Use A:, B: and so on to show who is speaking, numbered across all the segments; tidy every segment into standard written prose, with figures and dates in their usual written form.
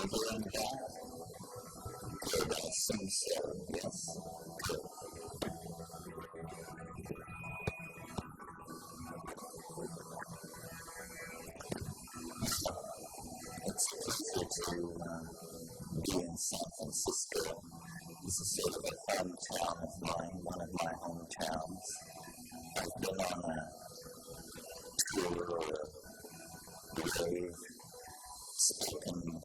A: doing that? Good, I assume so, yes. Good. It's a pleasure to be in San Francisco. This is sort of a hometown of mine, one of my hometowns. I've been on a tour or a rave, spoken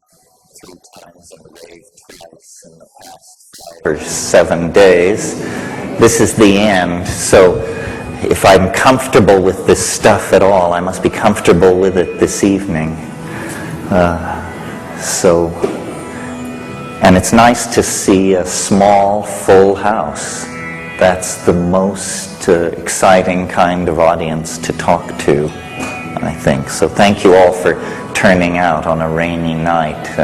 A: 3 times and raved twice in the past 5 or 7 days. This is the end. So if I'm comfortable with this stuff at all, I must be comfortable with it this evening. And it's nice to see a small, full house. That's the most exciting kind of audience to talk to, I think. So thank you all for turning out on a rainy night.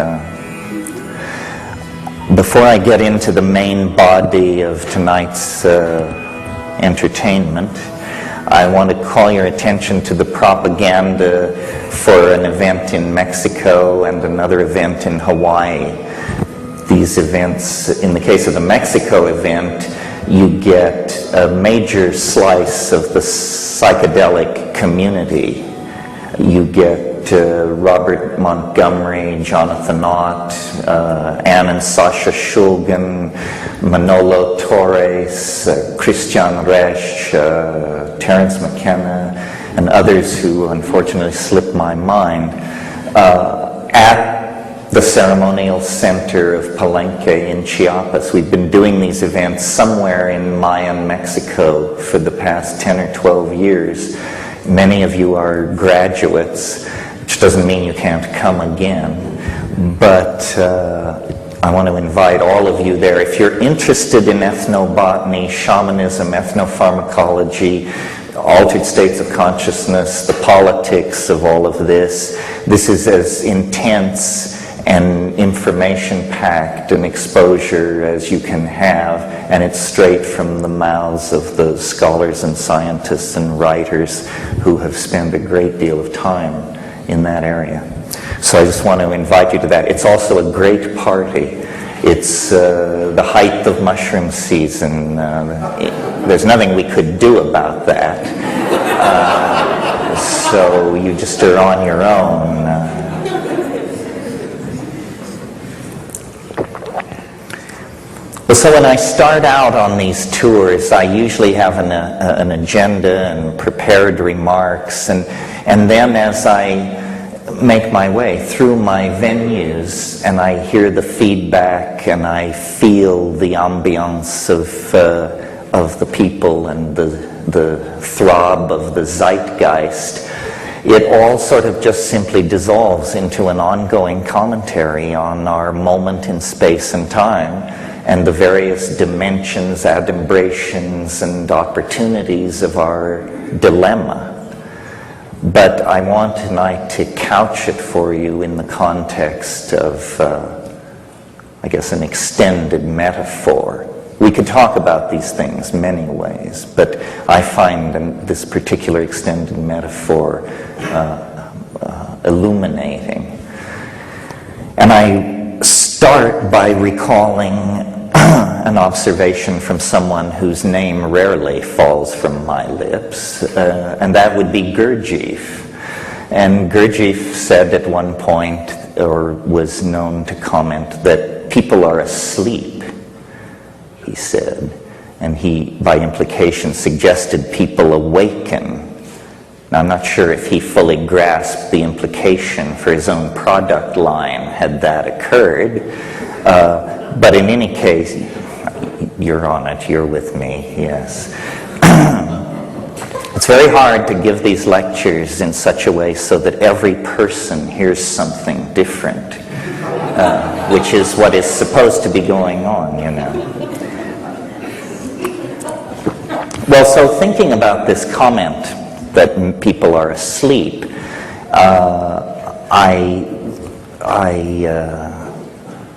A: Before I get into the main body of tonight's entertainment, I want to call your attention to the propaganda for an event in Mexico and another event in Hawaii. These events, in the case of the Mexico event, you get a major slice of the psychedelic community. You get Robert Montgomery, Jonathan Ott, Anne and Sasha Shulgin, Manolo Torres, Christian Resch, Terence McKenna, and others who unfortunately slipped my mind, at the ceremonial center of Palenque in Chiapas. We've been doing these events somewhere in Mayan Mexico for the past 10 or 12 years. Many of you are graduates, which doesn't mean you can't come again, but I want to invite all of you there. If you're interested in ethnobotany, shamanism, ethnopharmacology, altered states of consciousness, the politics of all of this, this is as intense and information-packed an exposure as you can have, and it's straight from the mouths of the scholars and scientists and writers who have spent a great deal of time in that area. So I just want to invite you to that. It's also a great party. It's the height of mushroom season. There's nothing we could do about that. So you just are on your own. So when I start out on these tours, I usually have an agenda and prepared remarks, and then as I make my way through my venues and I hear the feedback and I feel the ambiance of the people and the throb of the zeitgeist, it all sort of just simply dissolves into an ongoing commentary on our moment in space and time, and the various dimensions, adumbrations, and opportunities of our dilemma. But I want tonight to couch it for you in the context of, I guess, an extended metaphor. We could talk about these things many ways, but I find this particular extended metaphor illuminating. And I start by recalling an observation from someone whose name rarely falls from my lips, and that would be Gurdjieff. And Gurdjieff said at one point, or was known to comment, that people are asleep, he said. And he, by implication, suggested people awaken. Now, I'm not sure if he fully grasped the implication for his own product line had that occurred. But in any case, you're on it, you're with me, yes. It's very hard to give these lectures in such a way so that every person hears something different, which is what is supposed to be going on, you know. Well, so thinking about this comment that people are asleep,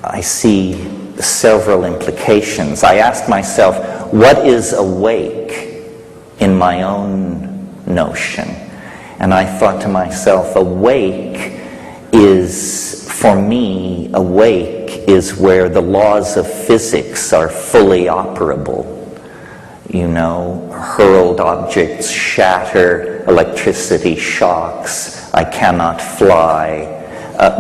A: I see several implications. I asked myself, what is awake in my own notion? And I thought to myself, awake is for me, awake is where the laws of physics are fully operable. You know, hurled objects shatter, electricity shocks, I cannot fly.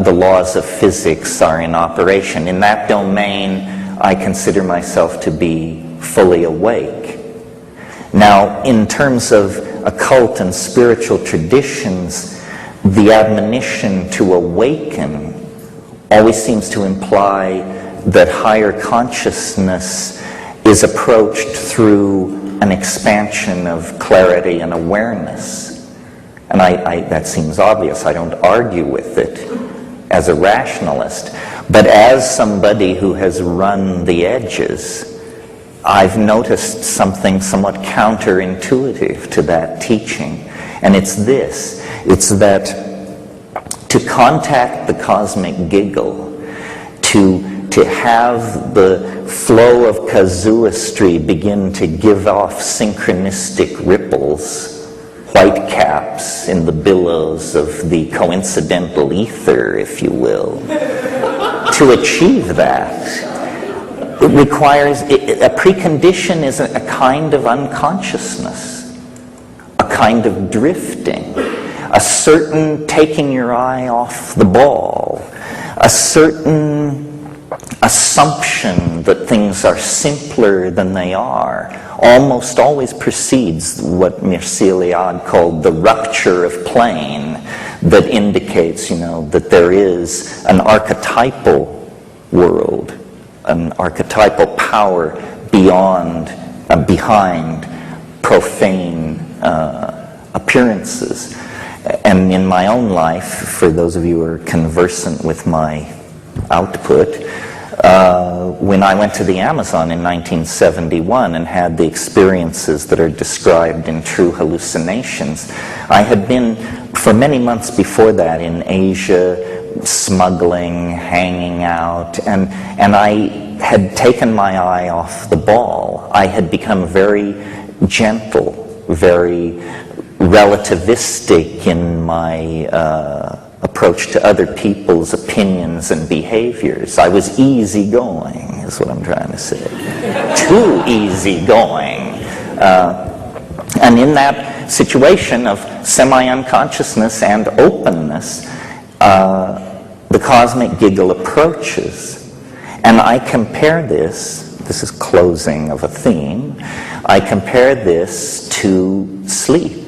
A: The laws of physics are in operation. In that domain, I consider myself to be fully awake. Now, in terms of occult and spiritual traditions, the admonition to awaken always seems to imply that higher consciousness is approached through an expansion of clarity and awareness. And that seems obvious. I don't argue with it as a rationalist. But as somebody who has run the edges, I've noticed something somewhat counterintuitive to that teaching. And it's this. It's that to contact the cosmic giggle, to have the flow of casuistry begin to give off synchronistic ripples, white caps in the billows of the coincidental ether, if you will. To achieve that, it requires, a precondition is a kind of unconsciousness, a kind of drifting, a certain taking your eye off the ball, a certain assumption that things are simpler than they are, almost always precedes what Mircea Eliade called the rupture of plane, that indicates, that there is an archetypal world, an archetypal power behind profane appearances. And in my own life, for those of you who are conversant with my output, when I went to the Amazon in 1971 and had the experiences that are described in True Hallucinations, I had been, for many months before that, in Asia, smuggling, hanging out, and I had taken my eye off the ball. I had become very gentle, very relativistic in my approach to other people's opinions and behaviors. I was easygoing, is what I'm trying to say. Too easygoing. And in that situation of semi-unconsciousness and openness, the cosmic giggle approaches. And I compare this is closing of a theme, I compare this to sleep,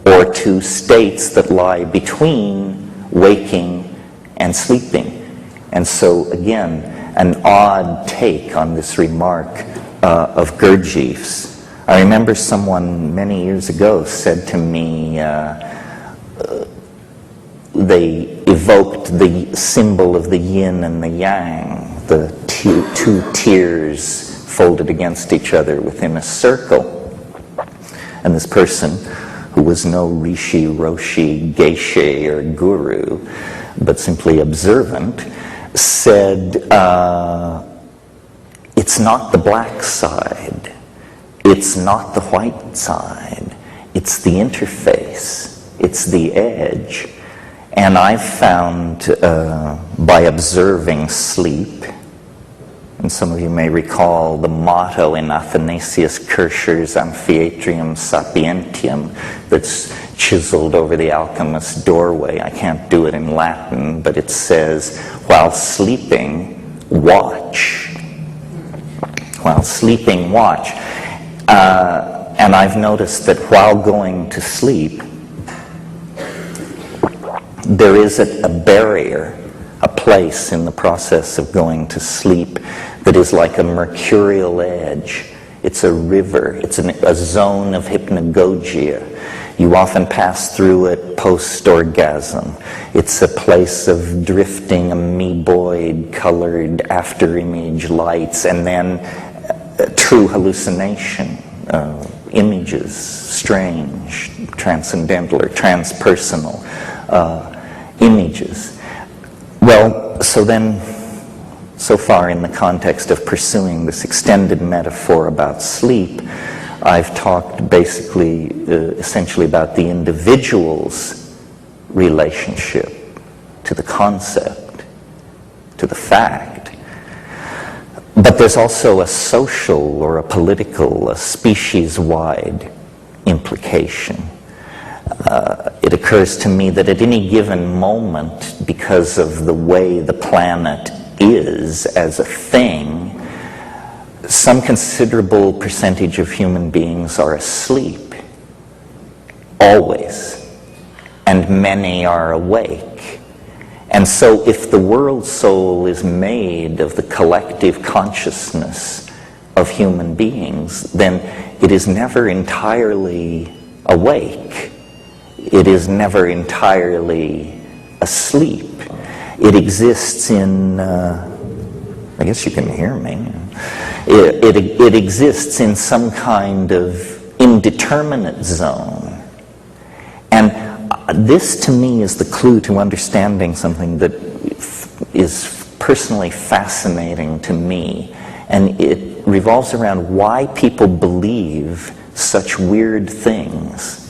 A: or to states that lie between waking and sleeping. And so, again, an odd take on this remark of Gurdjieff's. I remember someone many years ago said to me, they evoked the symbol of the yin and the yang, the two tears folded against each other within a circle. And this person, who was no rishi, roshi, geishe, or guru, but simply observant, said, it's not the black side, it's not the white side, it's the interface, it's the edge. And I've found, by observing sleep, and some of you may recall the motto in Athanasius Kircher's Amphiatrium Sapientium that's chiseled over the alchemist's doorway. I can't do it in Latin, but it says, while sleeping, watch. While sleeping, watch. And I've noticed that while going to sleep, there is a barrier, a place in the process of going to sleep that is like a mercurial edge. It's a river. It's a zone of hypnagogia. You often pass through it post-orgasm. It's a place of drifting amoeboid colored after-image lights, and then true hallucination, images, strange, transcendental or transpersonal images. Well, so far in the context of pursuing this extended metaphor about sleep, I've talked essentially about the individual's relationship to the concept to the fact. But there's also a social or a political, a species-wide implication. It occurs to me that at any given moment, because of the way the planet is as a thing, some considerable percentage of human beings are asleep, always, and many are awake. And so if the world soul is made of the collective consciousness of human beings, then it is never entirely awake. It is never entirely asleep. It exists in, I guess you can hear me. It exists in some kind of indeterminate zone. And this to me is the clue to understanding something that is personally fascinating to me. And it revolves around why people believe such weird things.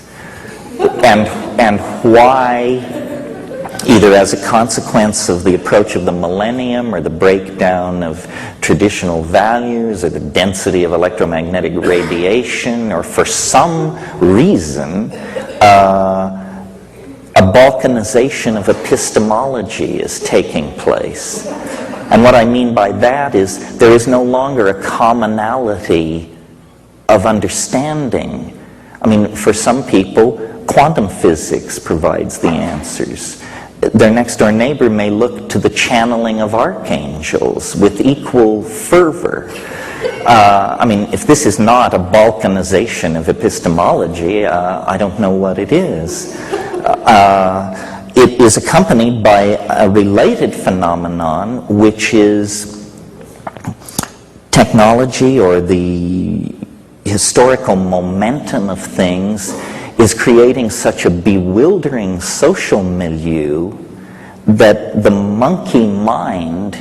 A: And why, either as a consequence of the approach of the millennium or the breakdown of traditional values or the density of electromagnetic radiation, or for some reason, a balkanization of epistemology is taking place. And what I mean by that is there is no longer a commonality of understanding. I mean, for some people, quantum physics provides the answers. Their next-door neighbor may look to the channeling of archangels with equal fervor. I mean, if this is not a balkanization of epistemology, I don't know what it is. It is accompanied by a related phenomenon, which is technology, or the historical momentum of things is creating such a bewildering social milieu that the monkey mind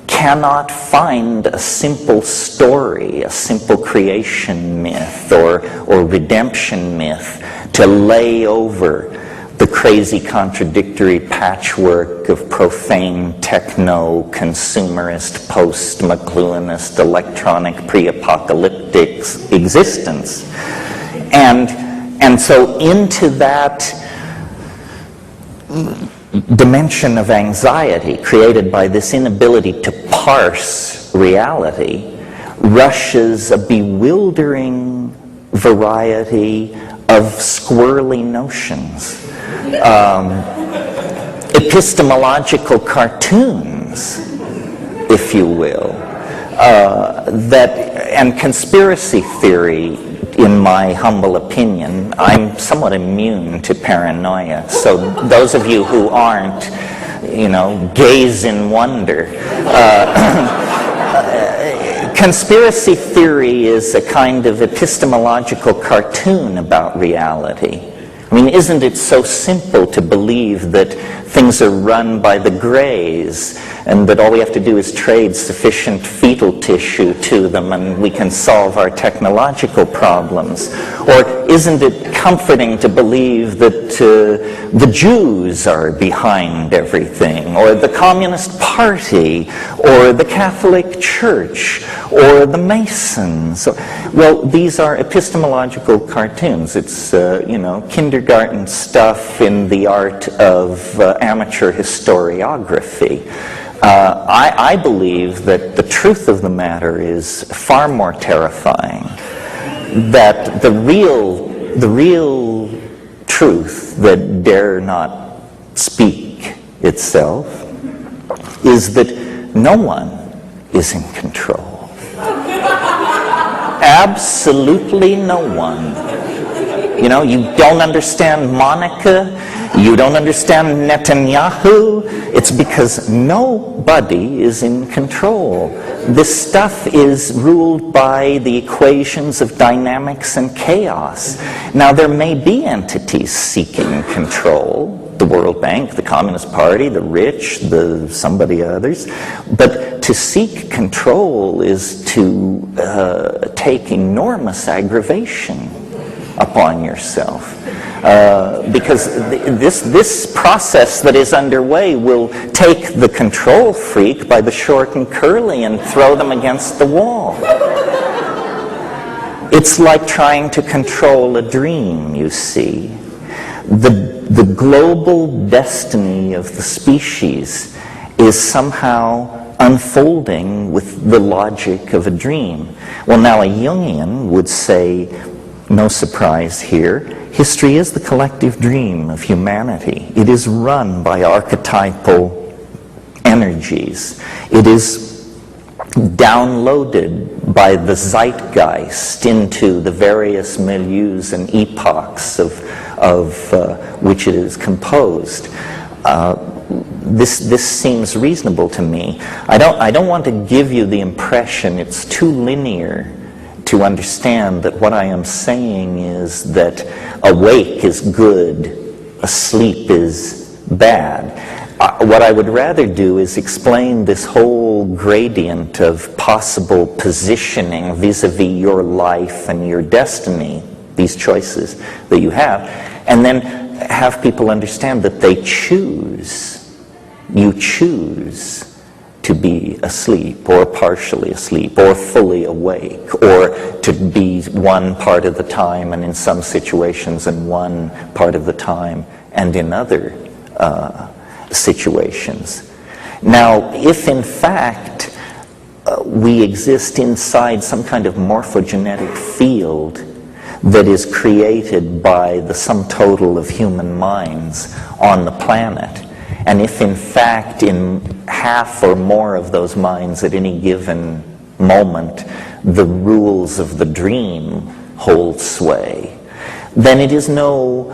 A: cannot find a simple story, a simple creation myth or redemption myth to lay over the crazy contradictory patchwork of profane techno, consumerist, post-McLuhanist, electronic, pre-apocalyptic existence. And so into that dimension of anxiety created by this inability to parse reality rushes a bewildering variety of squirrely notions, epistemological cartoons, if you will, and conspiracy theory. In my humble opinion, I'm somewhat immune to paranoia. So those of you who aren't, gaze in wonder. Conspiracy theory is a kind of epistemological cartoon about reality. I mean, isn't it so simple to believe that things are run by the Greys and that all we have to do is trade sufficient fetal tissue to them and we can solve our technological problems? Or isn't it comforting to believe that the Jews are behind everything, or the Communist Party, or the Catholic Church, or the Masons? Well, these are epistemological cartoons. It's, kindergarten stuff in the art of amateur historiography. I believe that the truth of the matter is far more terrifying. That the real truth that dare not speak itself is that no one is in control. Absolutely no one. You don't understand Monica, you don't understand Netanyahu. It's because nobody is in control. This stuff is ruled by the equations of dynamics and chaos. Now, there may be entities seeking control, the World Bank, the Communist Party, the rich, somebody others, but to seek control is to take enormous aggravation upon yourself. because this process that is underway will take the control freak by the short and curly and throw them against the wall. It's like trying to control a dream, you see. The global destiny of the species is somehow unfolding with the logic of a dream. Well, now a Jungian would say, no surprise here, history is the collective dream of humanity. It is run by archetypal energies. It is downloaded by the zeitgeist into the various milieus and epochs of which it is composed. This seems reasonable to me. I don't want to give you the impression it's too linear to understand that what I am saying is that awake is good, asleep is bad. What I would rather do is explain this whole gradient of possible positioning vis-a-vis your life and your destiny, these choices that you have, and then have people understand that they choose. You choose to be asleep or partially asleep or fully awake, or to be one part of the time and in some situations and one part of the time and in other situations. Now, if in fact we exist inside some kind of morphogenetic field that is created by the sum total of human minds on the planet, and if in fact in half or more of those minds at any given moment the rules of the dream hold sway, then it is no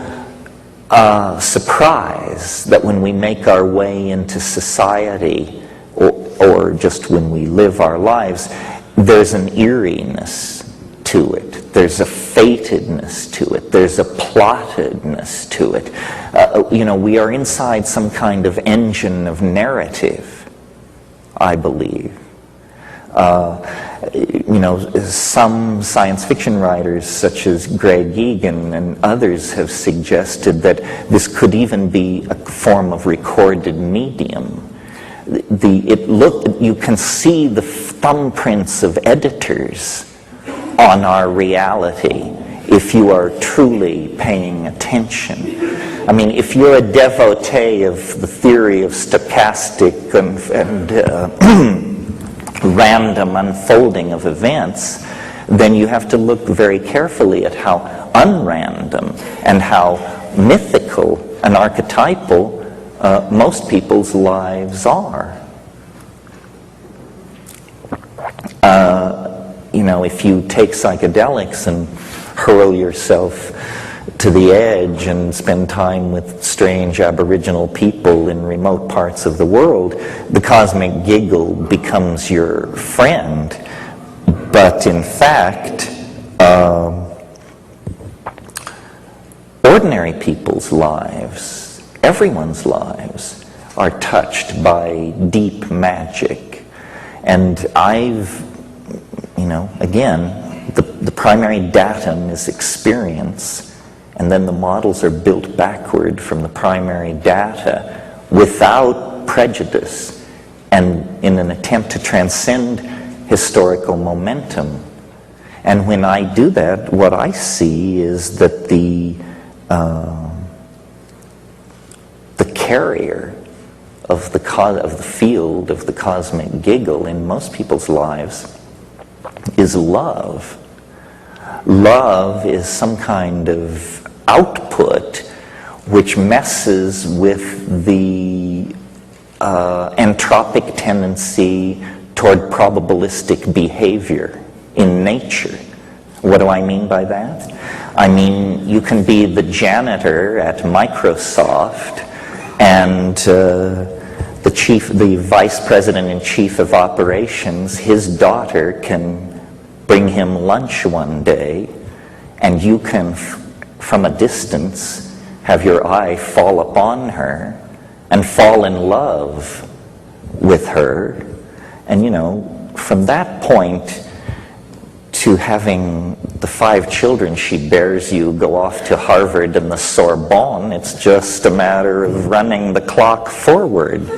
A: surprise that when we make our way into society, or just when we live our lives, there's an eeriness to it. There's a fatedness to it. There's a plottedness to it. We are inside some kind of engine of narrative, I believe. Some science fiction writers, such as Greg Egan and others, have suggested that this could even be a form of recorded medium. You can see the thumbprints of editors on our reality if you are truly paying attention. I mean, if you're a devotee of the theory of stochastic and random unfolding of events, then you have to look very carefully at how unrandom and how mythical and archetypal most people's lives are. If you take psychedelics and hurl yourself to the edge and spend time with strange Aboriginal people in remote parts of the world, the cosmic giggle becomes your friend. But in fact, ordinary people's lives, everyone's lives, are touched by deep magic. And again, the primary datum is experience, and then the models are built backward from the primary data without prejudice and in an attempt to transcend historical momentum. And when I do that, what I see is that the carrier of the field of the cosmic giggle in most people's lives is love. Love is some kind of output which messes with the entropic tendency toward probabilistic behavior in nature. What do I mean by that? I mean, you can be the janitor at Microsoft and the vice president and chief of operations, his daughter can bring him lunch one day, and you can, from a distance, have your eye fall upon her and fall in love with her. And from that point to having the 5 children she bears you go off to Harvard and the Sorbonne. It's just a matter of running the clock forward.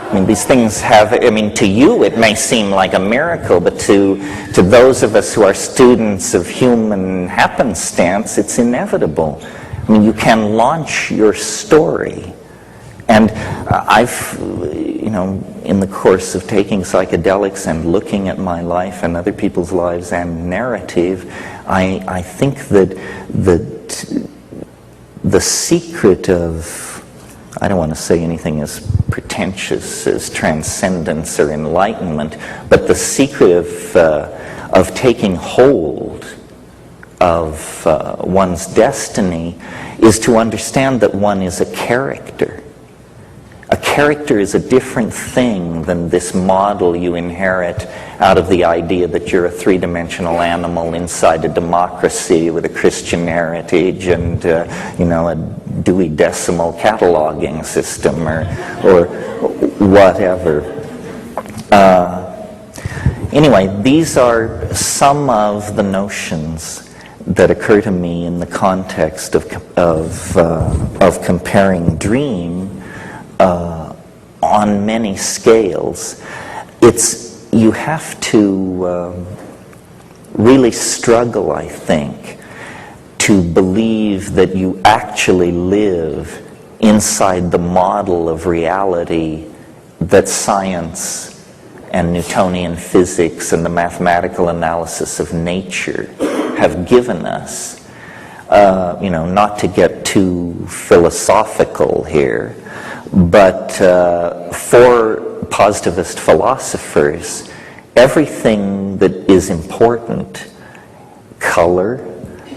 A: I mean, these things have, I mean, to you it may seem like a miracle, but to those of us who are students of human happenstance, it's inevitable. I mean, you can launch your story. And I've, you know, in the course of taking psychedelics and looking at my life and other people's lives and narrative, I think that the secret of, I don't want to say anything as pretentious as transcendence or enlightenment, but the secret of taking hold of one's destiny is to understand that one is a character. A character is a different thing than this model you inherit out of the idea that you're a three-dimensional animal inside a democracy with a Christian heritage and, you know, a Dewey Decimal cataloging system or whatever. Anyway, these are some of the notions that occur to me in the context of comparing dream on many scales. You have to really struggle, I think, to believe that you actually live inside the model of reality that science and Newtonian physics and the mathematical analysis of nature have given us. You know, not to get too philosophical here, but for positivist philosophers, everything that is important, color,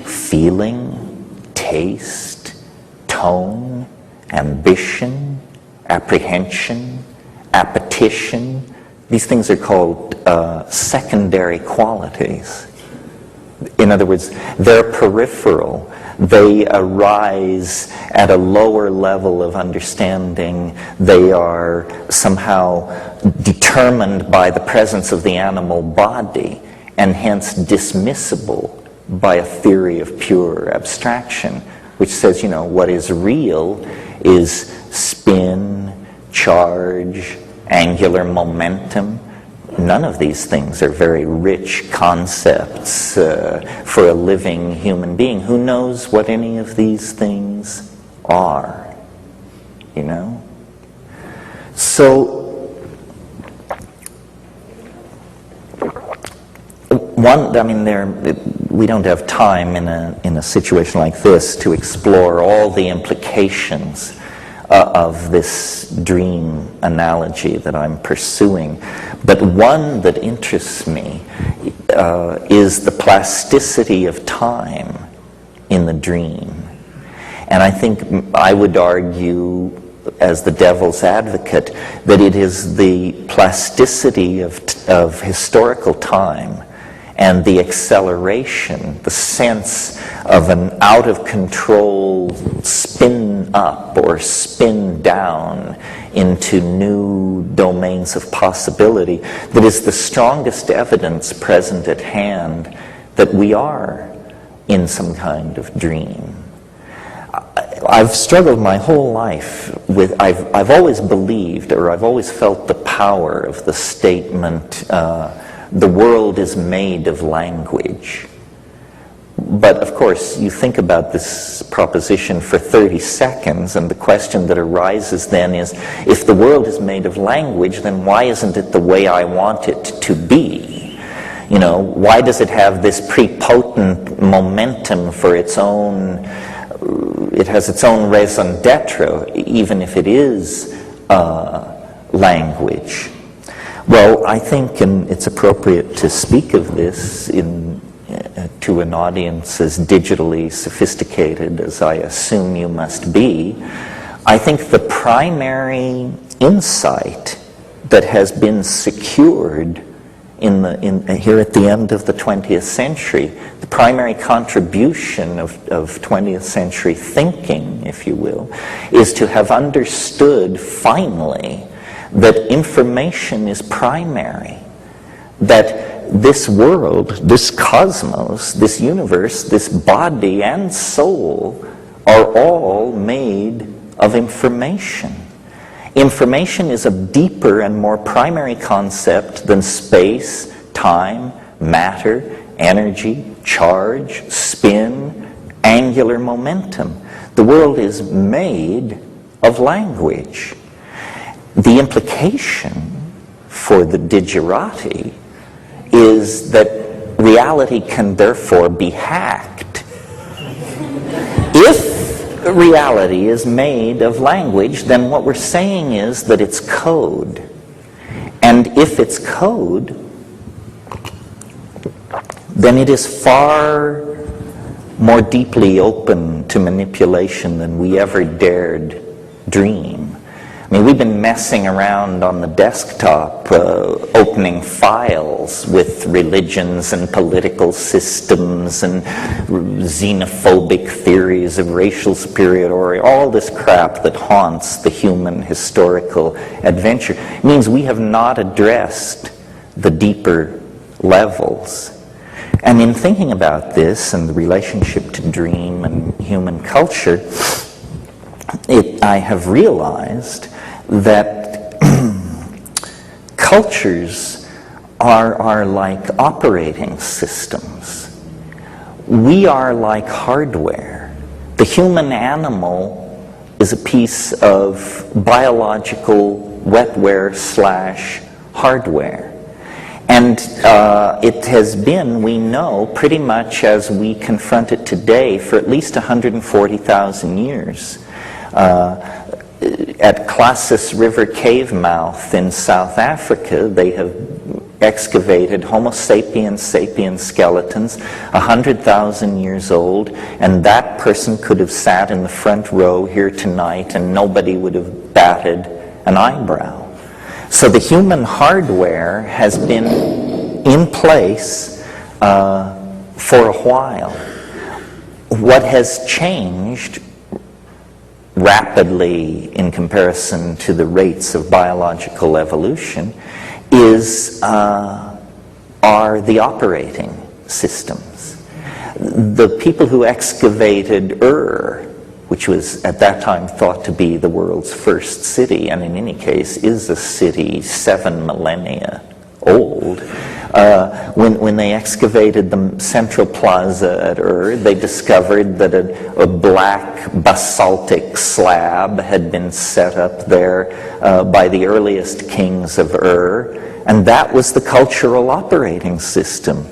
A: feeling, taste, tone, ambition, apprehension, appetition, these things are called secondary qualities. In other words, they're peripheral. They arise at a lower level of understanding. They are somehow determined by the presence of the animal body and hence dismissible by a theory of pure abstraction, which says, you know, what is real is spin, charge, angular momentum. None of these things are very rich concepts for a living human being. Who knows what any of these things are, you know? So, we don't have time in a situation like this to explore all the implications of this dream analogy that I'm pursuing. But one that interests me is the plasticity of time in the dream. And I think I would argue, as the devil's advocate, that it is the plasticity of historical time and the acceleration, the sense of an out-of-control spin up or spin down into new domains of possibility that is the strongest evidence present at hand that we are in some kind of dream. I've struggled my whole life with, I've always believed, or I've always felt the power of the statement, the world is made of language. But of course, you think about this proposition for 30 seconds, and the question that arises then is, if the world is made of language, then why isn't it the way I want it to be? You know, why does it have this prepotent momentum for its own, it has its own raison d'etre, even if it is language? Well, I think, and it's appropriate to speak of this to an audience as digitally sophisticated as I assume you must be, I think the primary insight that has been secured here at the end of the 20th century, the primary contribution of 20th century thinking, if you will, is to have understood finally that information is primary, that this world, this cosmos, this universe, this body and soul are all made of information. Information is a deeper and more primary concept than space, time, matter, energy, charge, spin, angular momentum. The world is made of language. The implication for the digerati is that reality can therefore be hacked. If reality is made of language, then what we're saying is that it's code. And if it's code, then it is far more deeply open to manipulation than we ever dared dream. I mean, we've been messing around on the desktop, opening files with religions and political systems and xenophobic theories of racial superiority, all this crap that haunts the human historical adventure. It means we have not addressed the deeper levels. And in thinking about this and the relationship to dream and human culture, I have realized that cultures are like operating systems. We are like hardware. The human animal is a piece of biological wetware / hardware. And it has been, we know, pretty much as we confront it today for at least 140,000 years. At Klasis River cave mouth in South Africa, they have excavated Homo sapiens skeletons 100,000 years old, and that person could have sat in the front row here tonight and nobody would have batted an eyebrow. So the human hardware has been in place for a while. What has changed rapidly in comparison to the rates of biological evolution are the operating systems. The people who excavated Ur, which was at that time thought to be the world's first city, and in any case is a city 7 millennia old. When they excavated the central plaza at Ur, they discovered that a black basaltic slab had been set up there by the earliest kings of Ur, and that was the cultural operating system.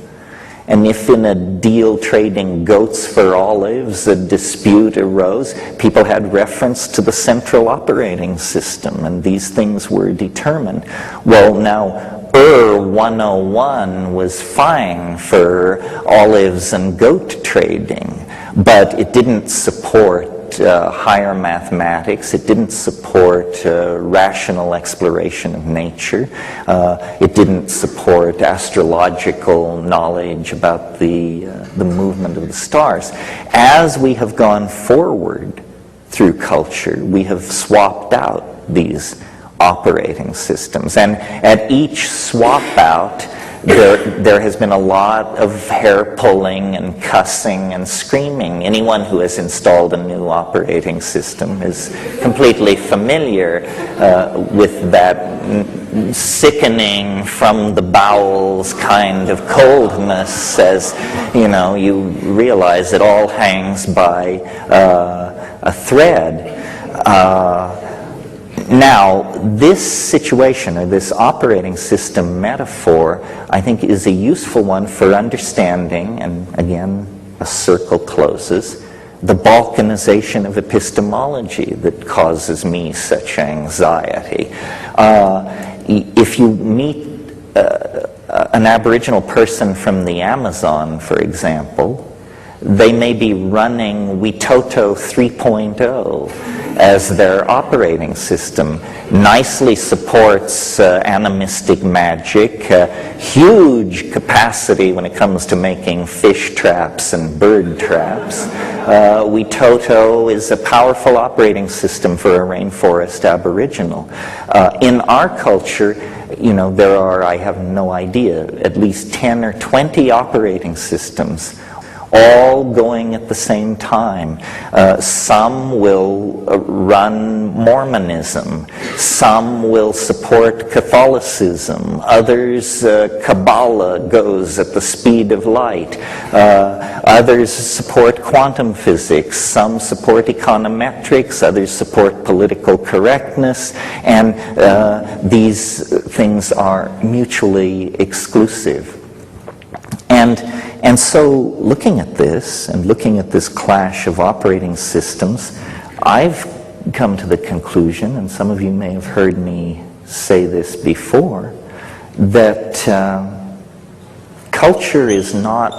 A: And if in a deal trading goats for olives a dispute arose, people had reference to the central operating system, and these things were determined. Well, now, Ur 101 was fine for olives and goat trading, but it didn't support higher mathematics. It didn't support rational exploration of nature. It didn't support astrological knowledge about the movement of the stars. As we have gone forward through culture, we have swapped out these operating systems. And at each swap out, there has been a lot of hair pulling and cussing and screaming. Anyone who has installed a new operating system is completely familiar with that sickening from the bowels kind of coldness, as you realize it all hangs by a thread. Now, this situation, or this operating system metaphor, I think is a useful one for understanding, and again, a circle closes, the balkanization of epistemology that causes me such anxiety. If you meet an Aboriginal person from the Amazon, for example, they may be running Witoto 3.0 as their operating system. Nicely supports animistic magic, huge capacity when it comes to making fish traps and bird traps. Witoto is a powerful operating system for a rainforest aboriginal. In our culture, there are, I have no idea, at least 10 or 20 operating systems, all going at the same time. Some will run Mormonism, some will support Catholicism, others Kabbalah goes at the speed of light, others support quantum physics, some support econometrics, others support political correctness, and these things are mutually exclusive. And so looking at this, and looking at this clash of operating systems, I've come to the conclusion, and some of you may have heard me say this before, that culture is not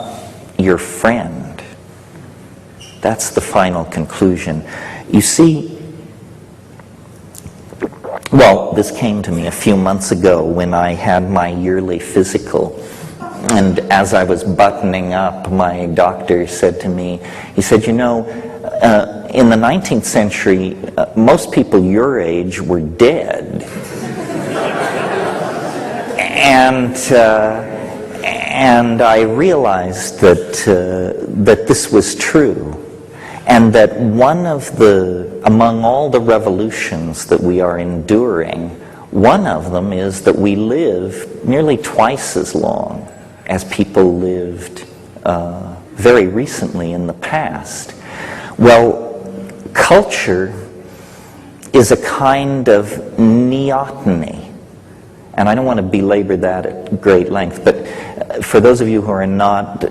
A: your friend. That's the final conclusion. You see, well, this came to me a few months ago when I had my yearly physical. And as I was buttoning up, my doctor said to me, he said, in the 19th century, most people your age were dead. And I realized that this was true. And that among all the revolutions that we are enduring, one of them is that we live nearly twice as long as people lived very recently in the past. Well, culture is a kind of neoteny. And I don't want to belabor that at great length, but for those of you who are not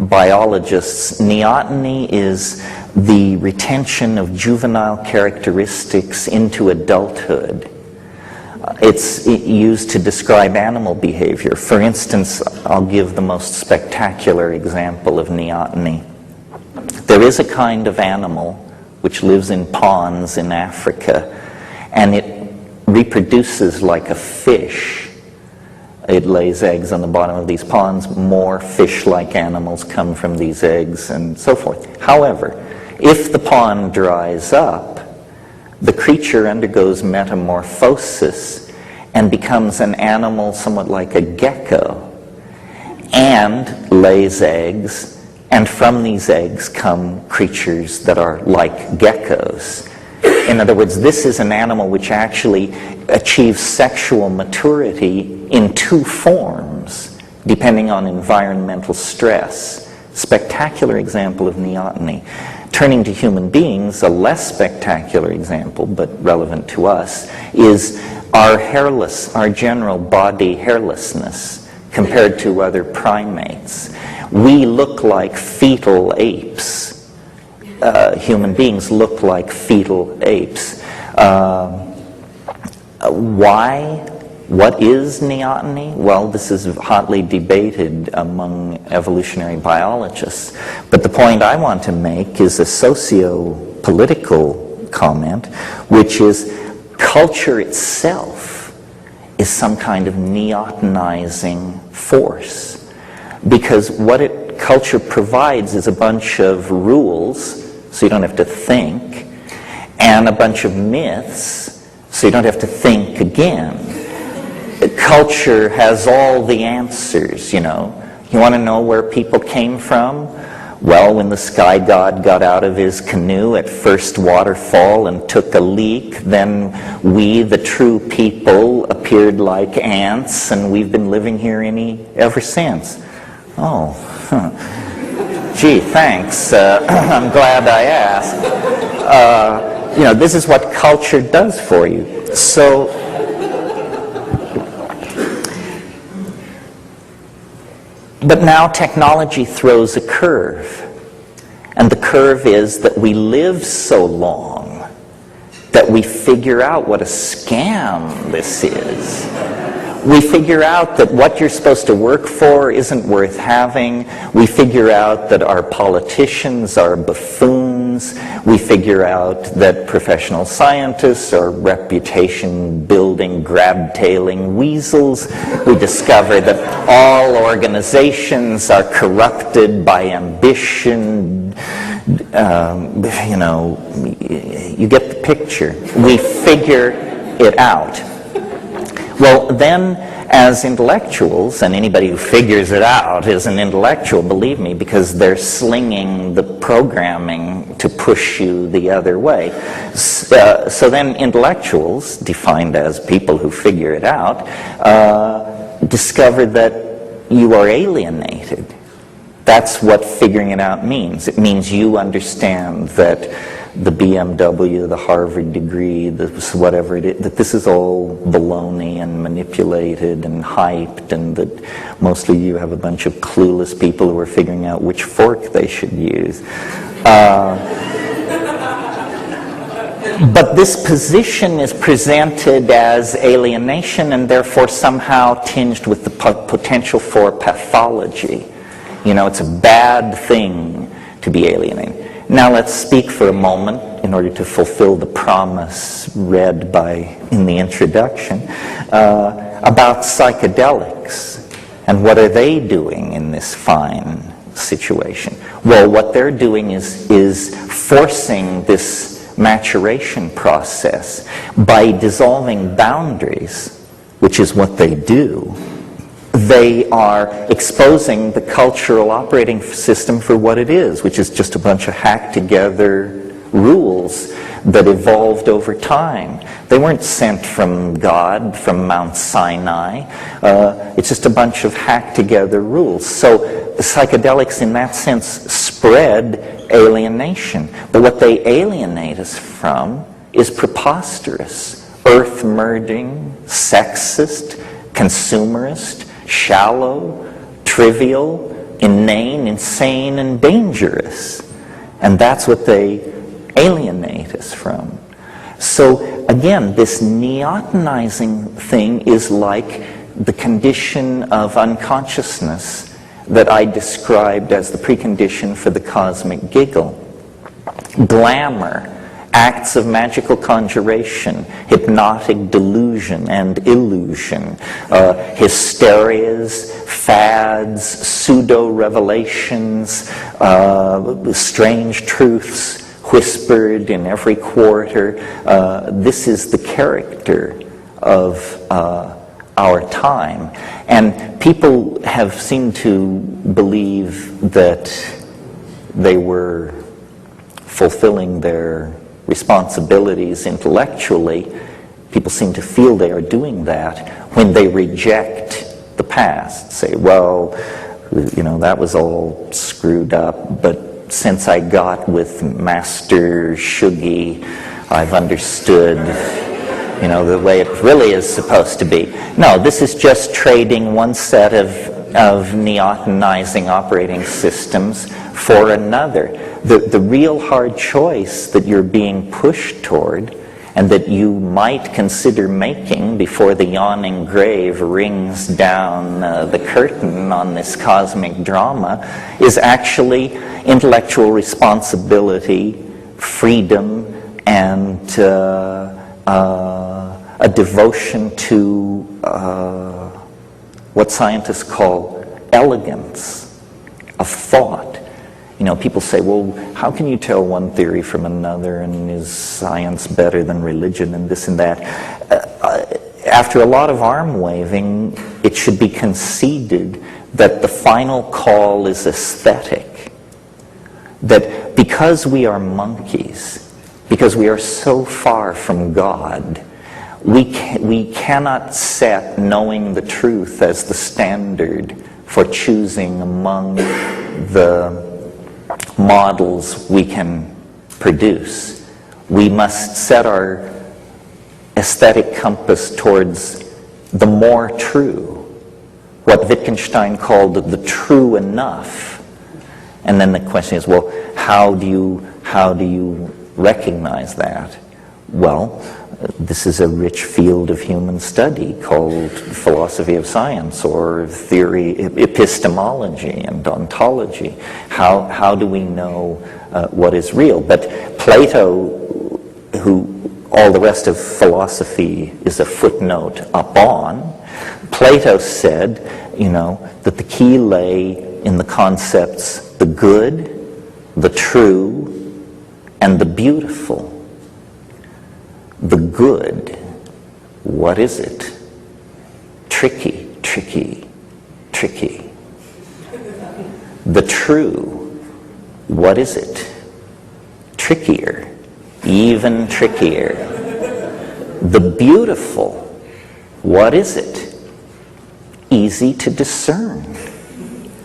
A: biologists, neoteny is the retention of juvenile characteristics into adulthood. It's used to describe animal behavior. For instance, I'll give the most spectacular example of neoteny. There is a kind of animal which lives in ponds in Africa, and it reproduces like a fish. It lays eggs on the bottom of these ponds. More fish-like animals come from these eggs, and so forth. However, if the pond dries up, the creature undergoes metamorphosis and becomes an animal somewhat like a gecko, and lays eggs, and from these eggs come creatures that are like geckos. In other words, this is an animal which actually achieves sexual maturity in two forms, depending on environmental stress. Spectacular example of neoteny. Turning to human beings, a less spectacular example, but relevant to us, is our general body hairlessness compared to other primates. We look like fetal apes. Human beings look like fetal apes. Why? What is neoteny? Well, this is hotly debated among evolutionary biologists. But the point I want to make is a socio-political comment, which is culture itself is some kind of neotenizing force. Because what culture provides is a bunch of rules, so you don't have to think, and a bunch of myths, so you don't have to think again. Culture has all the answers, You want to know where people came from? Well, when the sky god got out of his canoe at first waterfall and took a leak, then we, the true people, appeared like ants, and we've been living here ever since. Oh, gee, thanks. I'm glad I asked. This is what culture does for you. But now technology throws a curve. And the curve is that we live so long that we figure out what a scam this is. We figure out that what you're supposed to work for isn't worth having. We figure out that our politicians are buffoons. We figure out that professional scientists are reputation-building, grab-tailing weasels. We discover that all organizations are corrupted by ambition. You get the picture. We figure it out. Well, then, as intellectuals, and anybody who figures it out is an intellectual, believe me, because they're slinging the programming to push you the other way. So then intellectuals, defined as people who figure it out, discover that you are alienated. That's what figuring it out means. It means you understand that the BMW, the Harvard degree, whatever it is, that this is all baloney and manipulated and hyped, and that mostly you have a bunch of clueless people who are figuring out which fork they should use. But this position is presented as alienation and therefore somehow tinged with the potential for pathology. It's a bad thing to be alienated. Now let's speak for a moment, in order to fulfill the promise read in the introduction, about psychedelics. And what are they doing in this fine situation? Well, what they're doing is forcing this maturation process by dissolving boundaries, which is what they do. They are exposing the cultural operating system for what it is, which is just a bunch of hacked-together rules that evolved over time. They weren't sent from God, from Mount Sinai. It's just a bunch of hacked-together rules. So the psychedelics, in that sense, spread alienation. But what they alienate us from is preposterous, earth-merging, sexist, consumerist, shallow, trivial, inane, insane, and dangerous. And that's what they alienate us from. So again, this neotenizing thing is like the condition of unconsciousness that I described as the precondition for the cosmic giggle. Glamour, acts of magical conjuration, hypnotic delusion and illusion, hysterias, fads, pseudo-revelations, strange truths whispered in every quarter. This is the character of our time. And people have seemed to believe that they were fulfilling their responsibilities intellectually. People seem to feel they are doing that when they reject the past. Say, well, that was all screwed up, but since I got with Master Shuggie, I've understood, the way it really is supposed to be. No, this is just trading one set of neotenizing operating systems for another. The real hard choice that you're being pushed toward, and that you might consider making before the yawning grave rings down the curtain on this cosmic drama, is actually intellectual responsibility, freedom, and a devotion to what scientists call elegance of thought. People say, well, how can you tell one theory from another, and is science better than religion, and this and that? After a lot of arm waving, it should be conceded that the final call is aesthetic. That because we are monkeys, because we are so far from God, we cannot set knowing the truth as the standard for choosing among the models we can produce. We must set our aesthetic compass towards the more true, what Wittgenstein called the true enough. And then the question is, well, how do you recognize that? Well, this is a rich field of human study called philosophy of science or epistemology and ontology. How do we know what is real? But Plato, who all the rest of philosophy is a footnote upon, Plato said, that the key lay in the concepts the good, the true, and the beautiful. The good, what is it? Tricky, tricky, tricky. The true, what is it? Trickier, even trickier. The beautiful, what is it? Easy to discern.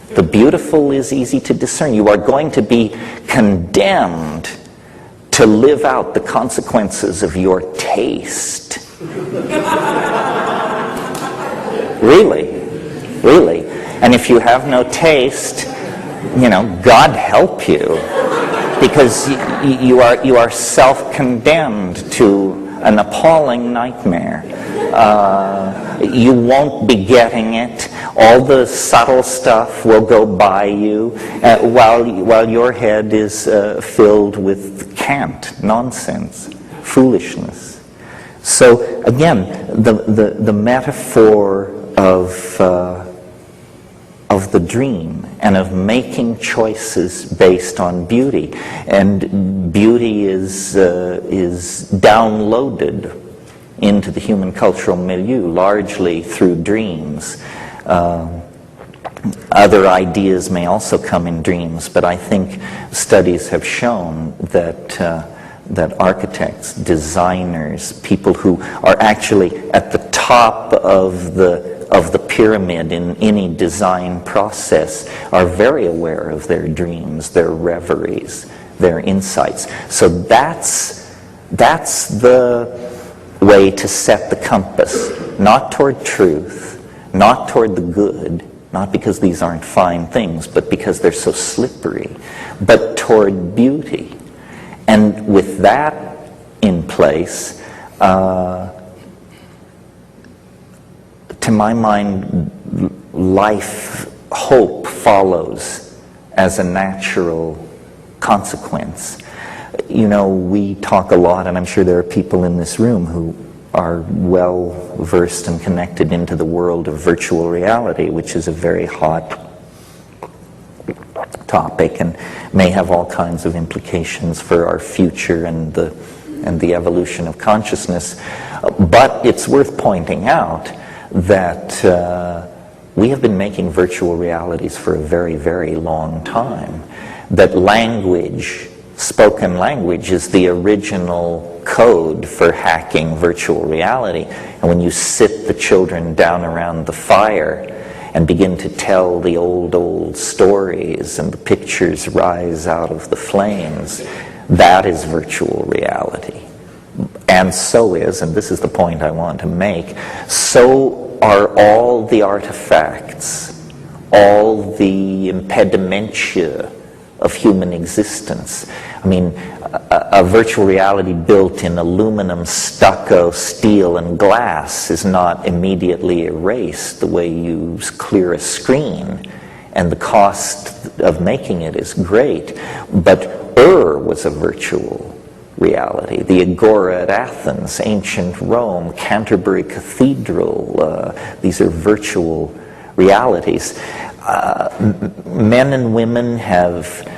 A: The beautiful is easy to discern. You are going to be condemned to live out the consequences of your taste. Really. And if you have no taste, God help you, because you are self-condemned to an appalling nightmare. You won't be getting it. All the subtle stuff will go by you while your head is filled with cant, nonsense, foolishness. So again, the metaphor of the dream and of making choices based on beauty, and beauty is downloaded into the human cultural milieu largely through dreams. Other ideas may also come in dreams, but I think studies have shown that architects, designers, people who are actually at the top of the pyramid in any design process are very aware of their dreams, their reveries, their insights. So that's the way to set the compass, not toward truth, not toward the good, not because these aren't fine things, but because they're so slippery, but toward beauty. And with that in place, to my mind, hope follows as a natural consequence. We talk a lot, and I'm sure there are people in this room who are well versed and connected into the world of virtual reality, which is a very hot topic and may have all kinds of implications for our future and the evolution of consciousness. But it's worth pointing out that we have been making virtual realities for a very, very long time. That language, spoken language, is the original code for hacking virtual reality. And when you sit the children down around the fire and begin to tell the old stories and the pictures rise out of the flames, that is virtual reality. And so is, and this is the point I want to make, so are all the artifacts, all the impedimentia of human existence. I mean, a virtual reality built in aluminum, stucco, steel, and glass is not immediately erased the way you clear a screen, and the cost of making it is great. But was a virtual reality. The Agora at Athens, ancient Rome, Canterbury Cathedral, these are virtual realities. Men and women have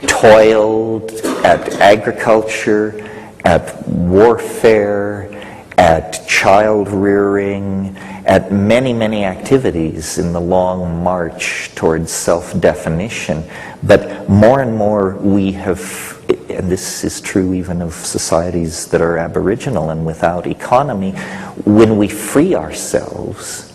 A: toiled at agriculture, at warfare, at child rearing, at many, many activities in the long march towards self-definition. But more and more we have, and this is true even of societies that are aboriginal and without economy, when we free ourselves,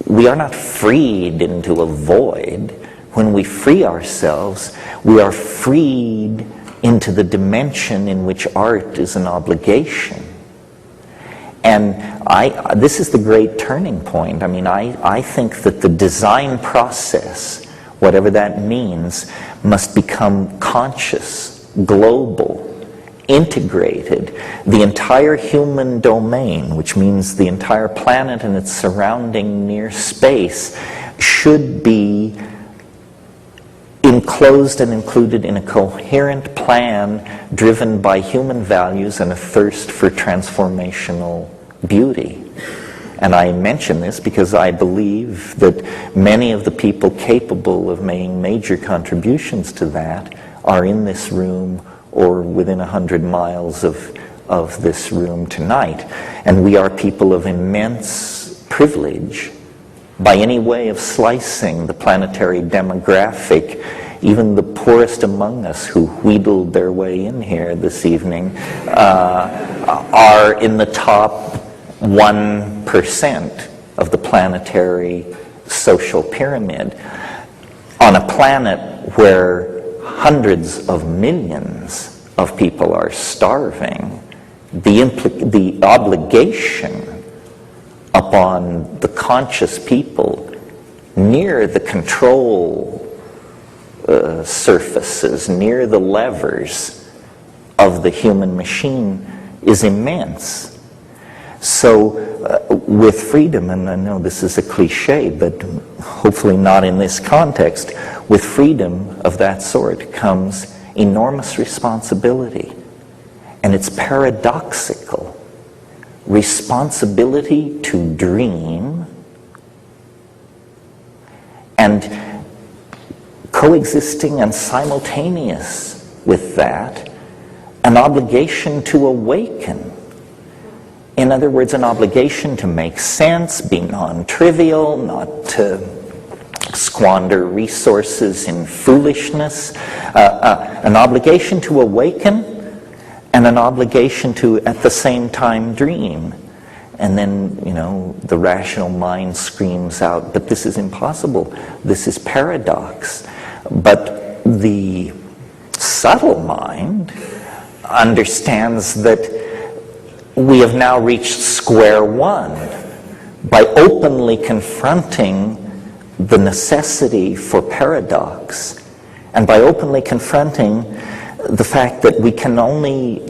A: we are not freed into a void. When we free ourselves, we are freed into the dimension in which art is an obligation. And this is the great turning point. I mean, I think that the design process, whatever that means, must become conscious, global, integrated, the entire human domain, which means the entire planet and its surrounding near space, should be enclosed and included in a coherent plan driven by human values and a thirst for transformational beauty. And I mention this because I believe that many of the people capable of making major contributions to that are in this room or within 100 miles of this room tonight. And we are people of immense privilege by any way of slicing the planetary demographic. Even the poorest among us who wheedled their way in here this evening are in the top 1% of the planetary social pyramid. On a planet where hundreds of millions of people are starving, the obligation upon the conscious people near the control surfaces, near the levers of the human machine is immense. So with freedom, and I know this is a cliche, but hopefully not in this context, with freedom of that sort comes enormous responsibility. And it's paradoxical. Responsibility to dream and coexisting and simultaneous with that, an obligation to awaken. In other words, an obligation to make sense, be non-trivial, not to squander resources in foolishness, an obligation to awaken, and an obligation to, at the same time, dream. And then, the rational mind screams out, but this is impossible. This is paradox. But the subtle mind understands that we have now reached square one by openly confronting the necessity for paradox and by openly confronting the fact that we can only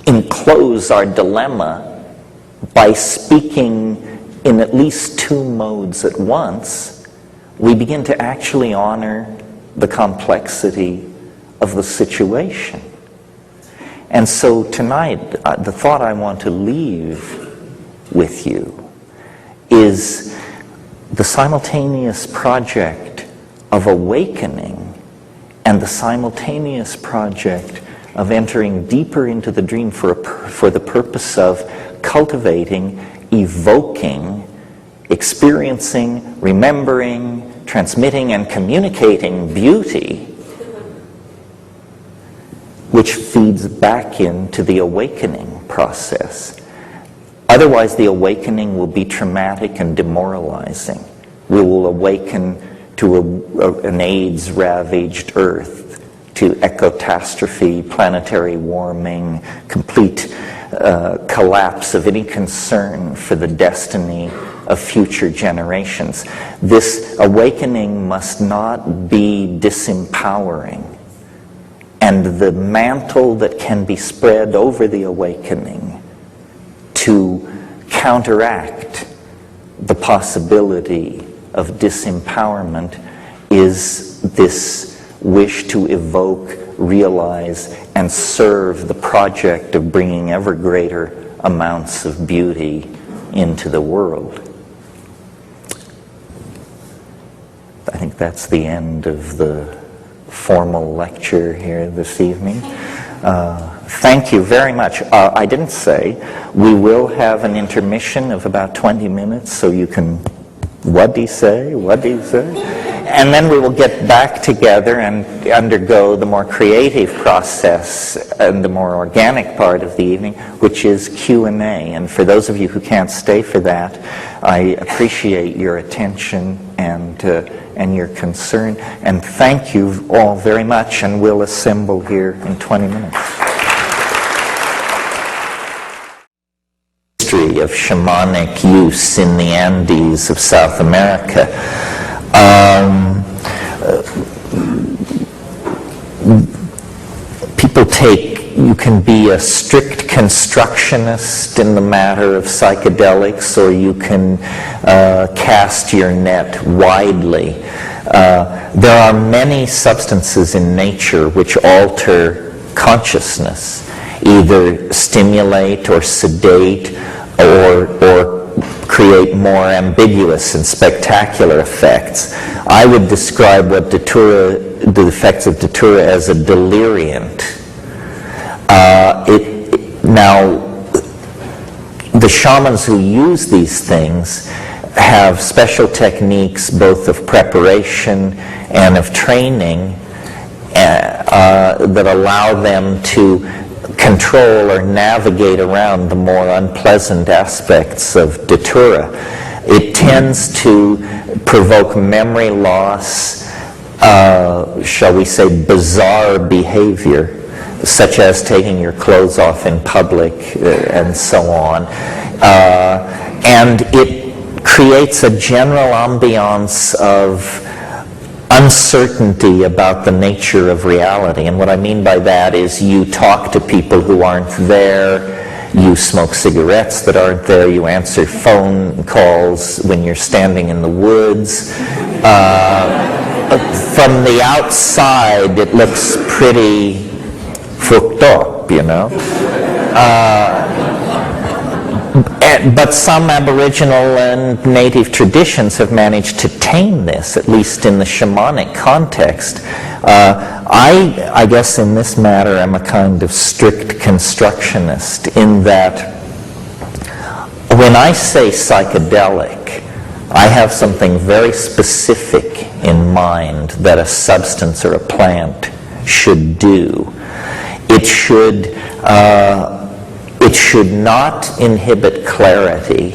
A: enclose our dilemma by speaking in at least two modes at once. We begin to actually honor the complexity of the situation. And so tonight, the thought I want to leave with you is the simultaneous project of awakening and the simultaneous project of entering deeper into the dream for the purpose of cultivating, evoking, experiencing, remembering, transmitting, and communicating beauty, which feeds back into the awakening process. Otherwise, the awakening will be traumatic and demoralizing. We will awaken to an AIDS-ravaged Earth, to ecotastrophe, planetary warming, complete collapse of any concern for the destiny of future generations. This awakening must not be disempowering. And the mantle that can be spread over the awakening to counteract the possibility of disempowerment is this wish to evoke, realize, and serve the project of bringing ever greater amounts of beauty into the world. I think that's the end of the formal lecture here this evening. Thank you very much. I didn't say, we will have an intermission of about 20 minutes, so you can, what do you say? And then we will get back together and undergo the more creative process and the more organic part of the evening, which is Q&A. And for those of you who can't stay for that, I appreciate your attention and your concern. And thank you all very much, and we'll assemble here in 20 minutes. History of shamanic use in the Andes of South America. People take can be a strict constructionist in the matter of psychedelics, or you can cast your net widely. There are many substances in nature which alter consciousness, either stimulate or sedate or create more ambiguous and spectacular effects. I would describe what the effects of datura as a deliriant. Now, the shamans who use these things have special techniques both of preparation and of training that allow them to control or navigate around the more unpleasant aspects of datura. It tends to provoke memory loss, shall we say bizarre behavior, such as taking your clothes off in public and so on. And it creates a general ambiance of uncertainty about the nature of reality. And what I mean by that is you talk to people who aren't there, you smoke cigarettes that aren't there, you answer phone calls when you're standing in the woods. From the outside, it looks pretty fucked up, you know. But some Aboriginal and native traditions have managed to tame this, at least in the shamanic context. I guess in this matter I'm a kind of strict constructionist in that when I say psychedelic, I have something very specific in mind that a substance or a plant should do. It should not inhibit clarity.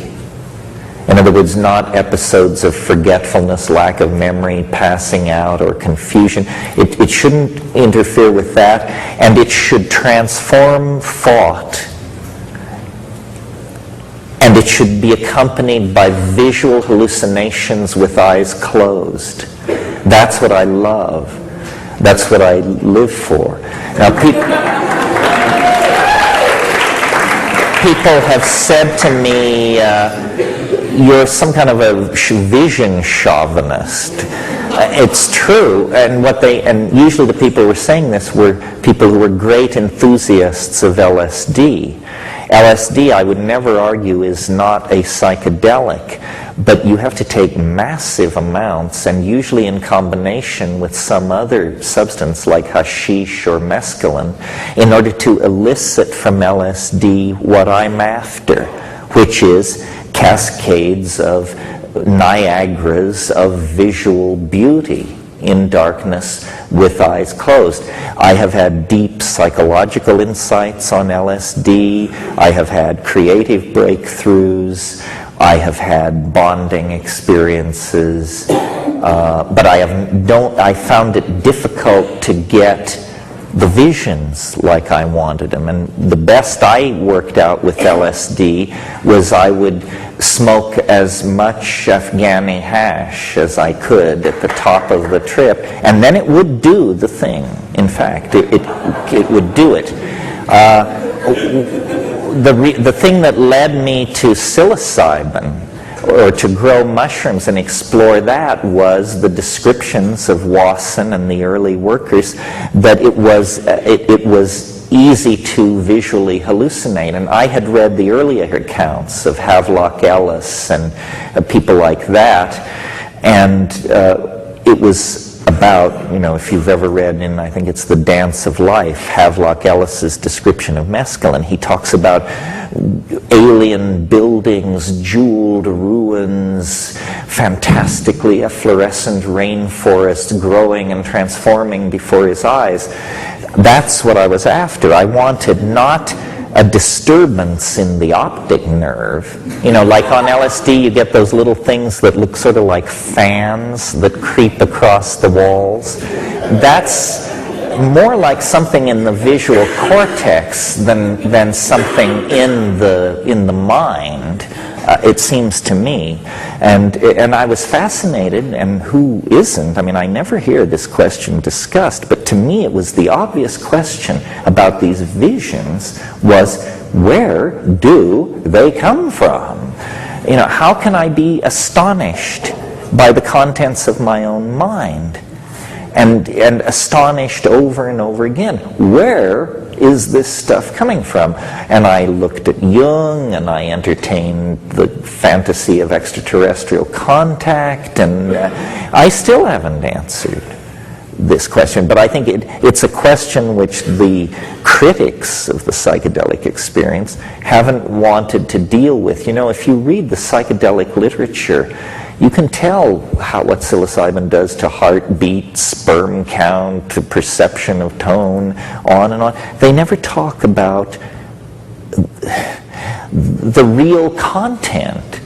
A: In other words, not episodes of forgetfulness, lack of memory, passing out, or confusion. It shouldn't interfere with that, and it should transform thought. And it should be accompanied by visual hallucinations with eyes closed. That's what I love. That's what I live for. Now, people have said to me, you're some kind of a vision chauvinist. It's true, and usually the people who were saying this were people who were great enthusiasts of LSD. LSD, I would never argue, is not a psychedelic, but you have to take massive amounts, and usually in combination with some other substance like hashish or mescaline, in order to elicit from LSD what I'm after, which is cascades of Niagaras of visual beauty in darkness with eyes closed. I have had deep psychological insights on LSD. I have had creative breakthroughs. I have had bonding experiences. But I found it difficult to get the visions like I wanted them. And the best I worked out with LSD was I would smoke as much Afghani hash as I could at the top of the trip, and then it would do the thing. In fact, it would do it. The thing that led me to psilocybin, or to grow mushrooms and explore that, was the descriptions of Yasin and the early workers that it was easy to visually hallucinate. And I had read the earlier accounts of Havelock Ellis and people like that, and it was about, if you've ever read in, I think it's The Dance of Life, Havelock Ellis's description of mescaline. He talks about alien buildings, jeweled ruins, fantastically efflorescent rainforest growing and transforming before his eyes. That's what I was after. I wanted not a disturbance in the optic nerve. Like on LSD, you get those little things that look sort of like fans that creep across the walls. That's more like something in the visual cortex than something in the mind. it seems to me. And I was fascinated, and who isn't? I mean, I never hear this question discussed, but to me it was the obvious question about these visions was, where do they come from? You know, how can I be astonished by the contents of my own mind? And astonished over and over again. Where is this stuff coming from? And I looked at Jung, and I entertained the fantasy of extraterrestrial contact, and I still haven't answered this question. But I think it's a question which the critics of the psychedelic experience haven't wanted to deal with. You know, if you read the psychedelic literature, you can tell what psilocybin does to heartbeat, sperm count, to perception of tone, on and on. They never talk about the real content,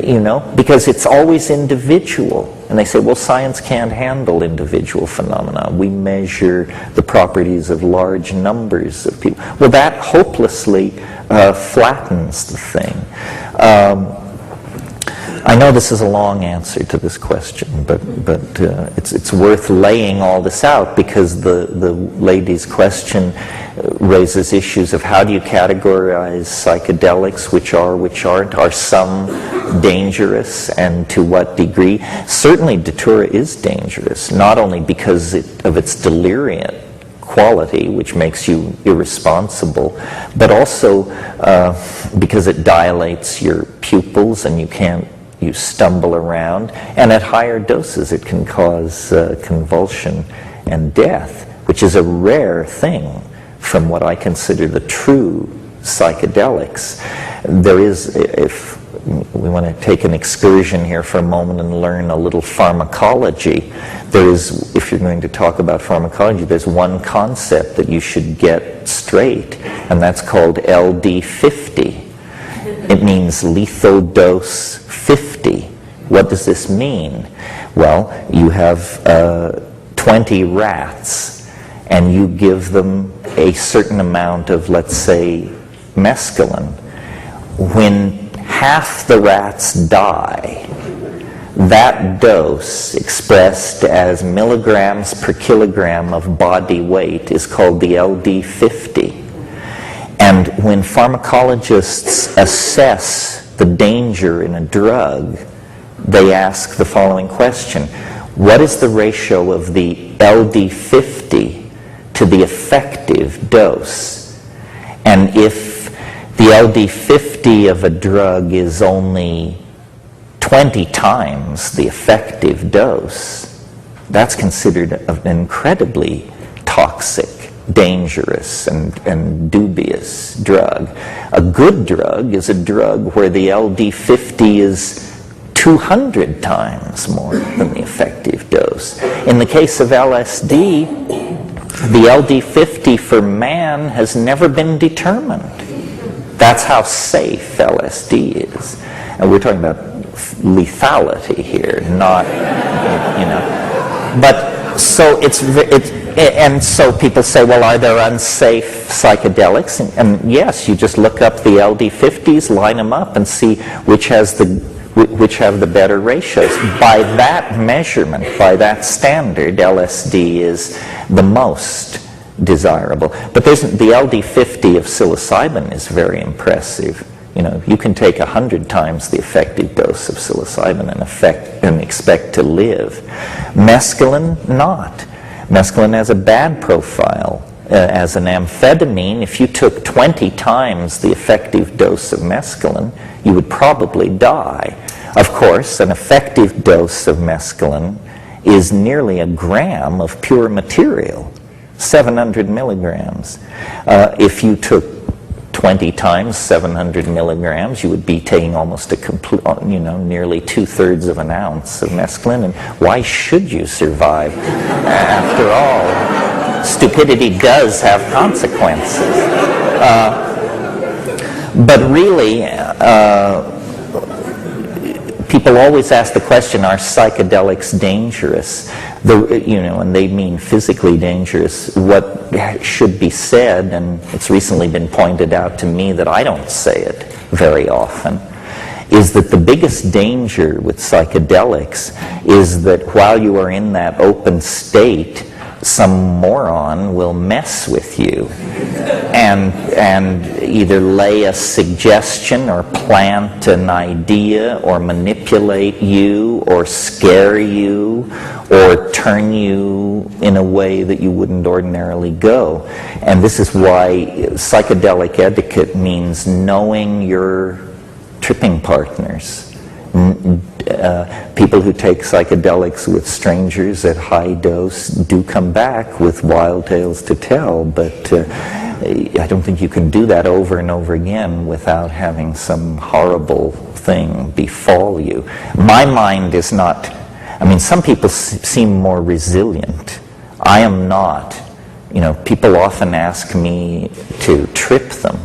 A: you know, because it's always individual. And they say, well, science can't handle individual phenomena. We measure the properties of large numbers of people. Well, that hopelessly flattens the thing. I know this is a long answer to this question, but it's worth laying all this out, because the lady's question raises issues of how do you categorize psychedelics, which aren't, are some dangerous, and to what degree? Certainly Datura is dangerous, not only because of its delirium quality, which makes you irresponsible, but also because it dilates your pupils and you stumble around, and at higher doses it can cause convulsion and death, which is a rare thing from what I consider the true psychedelics. There is, if we want to take an excursion here for a moment and learn a little pharmacology, there is, if you're going to talk about pharmacology, there's one concept that you should get straight, and that's called LD50. It means lethal dose 50. What does this mean? Well, you have 20 rats, and you give them a certain amount of, let's say, mescaline. When half the rats die, that dose, expressed as milligrams per kilogram of body weight, is called the LD50. And when pharmacologists assess the danger in a drug, they ask the following question: what is the ratio of the LD50 to the effective dose? And if the LD50 of a drug is only 20 times the effective dose, that's considered an incredibly toxic, dangerous, and dubious drug. A good drug is a drug where the LD50 is 200 times more than the effective dose. In the case of LSD, the LD50 for man has never been determined. That's how safe LSD is. And we're talking about lethality here, not, you know. But so and so people say, well, are there unsafe psychedelics? And yes, you just look up the LD50s, line them up, and see which have the better ratios. By that measurement, by that standard, LSD is the most desirable. But the LD50 of psilocybin is very impressive. You know, you can take 100 times the effective dose of psilocybin and expect to live. Mescaline, not. Mescaline has a bad profile. As an amphetamine, if you took 20 times the effective dose of mescaline, you would probably die. Of course, an effective dose of mescaline is nearly a gram of pure material, 700 milligrams. If you took 20 times 700 milligrams, you would be taking almost a complete, nearly 2/3 of an ounce of mescaline. And why should you survive? After all, stupidity does have consequences. But really, people always ask the question, are psychedelics dangerous? And they mean physically dangerous. What should be said, and it's recently been pointed out to me that I don't say it very often, is that the biggest danger with psychedelics is that while you are in that open state, some moron will mess with you and either lay a suggestion or plant an idea or manipulate you or scare you or turn you in a way that you wouldn't ordinarily go. And this is why psychedelic etiquette means knowing your tripping partners. People who take psychedelics with strangers at high dose do come back with wild tales to tell, but I don't think you can do that over and over again without having some horrible thing befall you. My mind is not, I mean, some people seem more resilient. I am not. You know, people often ask me to trip them.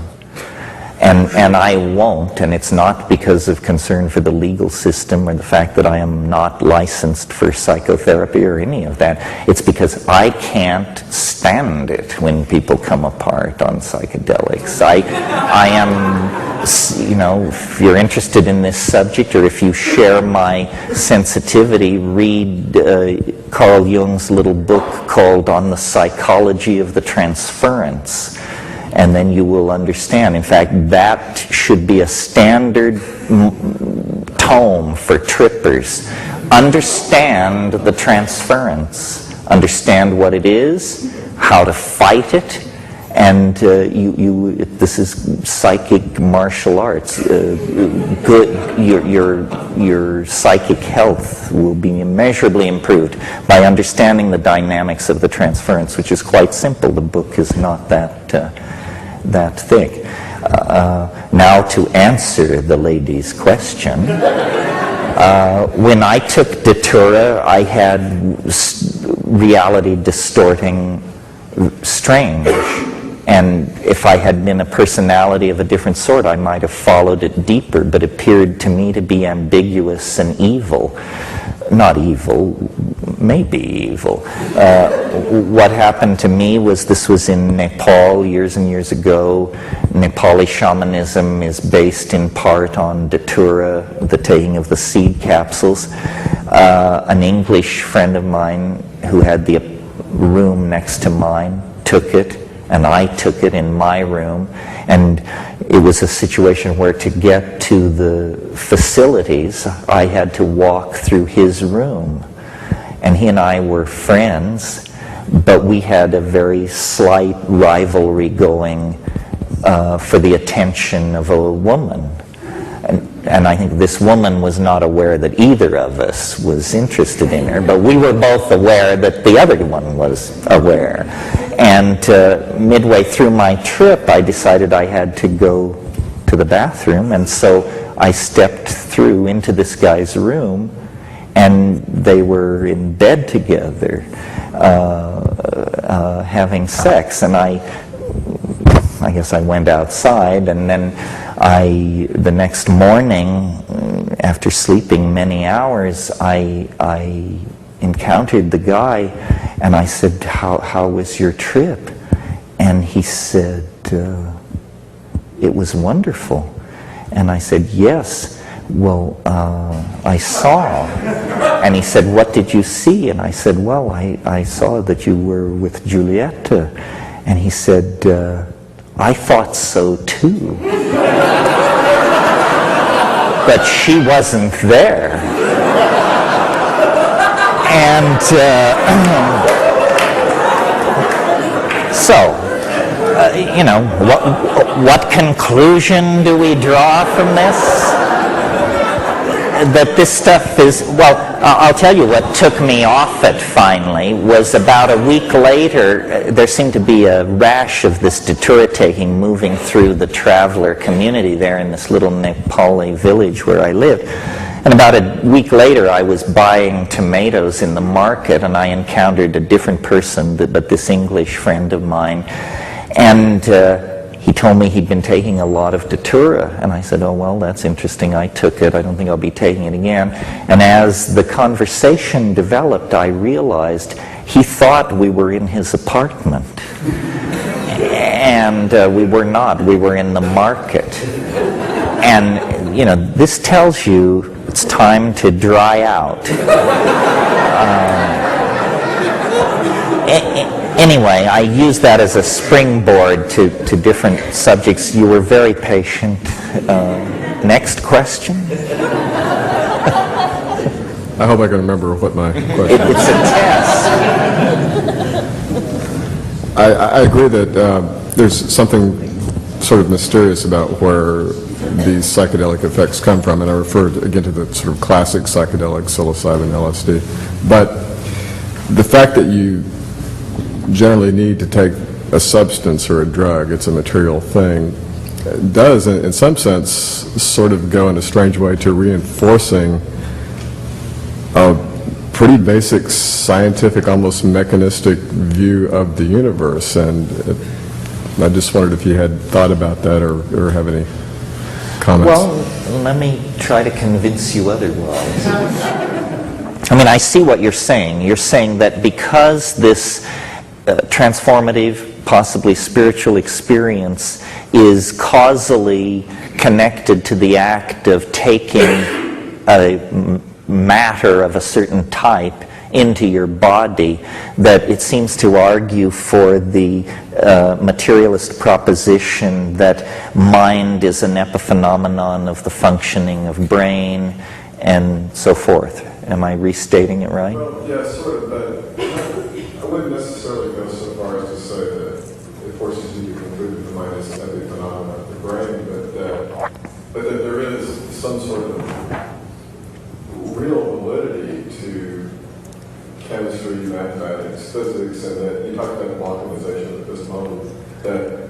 A: And I won't, and it's not because of concern for the legal system or the fact that I am not licensed for psychotherapy or any of that. It's because I can't stand it when people come apart on psychedelics. I am, you know, if you're interested in this subject or if you share my sensitivity, read Carl Jung's little book called On the Psychology of the Transference. And then you will understand. In fact, that should be a standard tome for trippers. Understand the transference. Understand what it is, how to fight it, and this is psychic martial arts. Your psychic health will be immeasurably improved by understanding the dynamics of the transference, which is quite simple. The book is not that thick. Now to answer the lady's question, when I took Datura, I had reality distorting strange, and if I had been a personality of a different sort, I might have followed it deeper, but it appeared to me to be ambiguous and evil. Not evil, maybe evil. What happened to me was, this was in Nepal years and years ago. Nepali shamanism is based in part on Datura, the taking of the seed capsules. An English friend of mine who had the room next to mine took it, and I took it in my room, and it was a situation where to get to the facilities, I had to walk through his room. And he and I were friends, but we had a very slight rivalry going for the attention of a woman. And I think this woman was not aware that either of us was interested in her, but we were both aware that the other one was aware. And midway through my trip, I decided I had to go to the bathroom, and so I stepped through into this guy's room, and they were in bed together, having sex. And I guess I went outside, and then the next morning, after sleeping many hours, I encountered the guy, and I said, how was your trip? And he said, it was wonderful. And I said, yes. Well, I saw. And he said, what did you see? And I said, well, I saw that you were with Julieta. And he said, I thought so too. But she wasn't there. And so, you know, what conclusion do we draw from this? That this stuff is, well, I'll tell you what took me off it finally was about a week later, there seemed to be a rash of this Datura taking moving through the traveler community there in this little Nepali village where I lived. And about a week later, I was buying tomatoes in the market, and I encountered a different person, but this English friend of mine. And he told me he'd been taking a lot of Datura. And I said, oh, well, that's interesting. I took it. I don't think I'll be taking it again. And as the conversation developed, I realized he thought we were in his apartment. And we were not. We were in the market. And, you know, this tells you it's time to dry out. Anyway, I use that as a springboard to different subjects. You were very patient. Next question?
B: I hope I can remember what my question is.
A: It's a test.
B: I agree that there's something sort of mysterious about where these psychedelic effects come from, and I refer again to the sort of classic psychedelic psilocybin, LSD. But the fact that you generally need to take a substance or a drug, it's a material thing, does, in some sense, sort of go in a strange way to reinforcing a pretty basic scientific, almost mechanistic view of the universe. And I just wondered if you had thought about that or have any comments.
A: Well, let me try to convince you otherwise. I mean, I see what you're saying. You're saying that because this transformative, possibly spiritual experience is causally connected to the act of taking a matter of a certain type into your body, that it seems to argue for the materialist proposition that mind is an epiphenomenon of the functioning of brain and so forth. Am I restating it right?
B: Well, yeah, sort of, but I wouldn't necessarily go so far as to say that it forces you to conclude that the mind is an epiphenomenon of the brain, but that there is some sort of real validity to chemistry, mathematics, physics, and that you talked about balkanization at this moment, that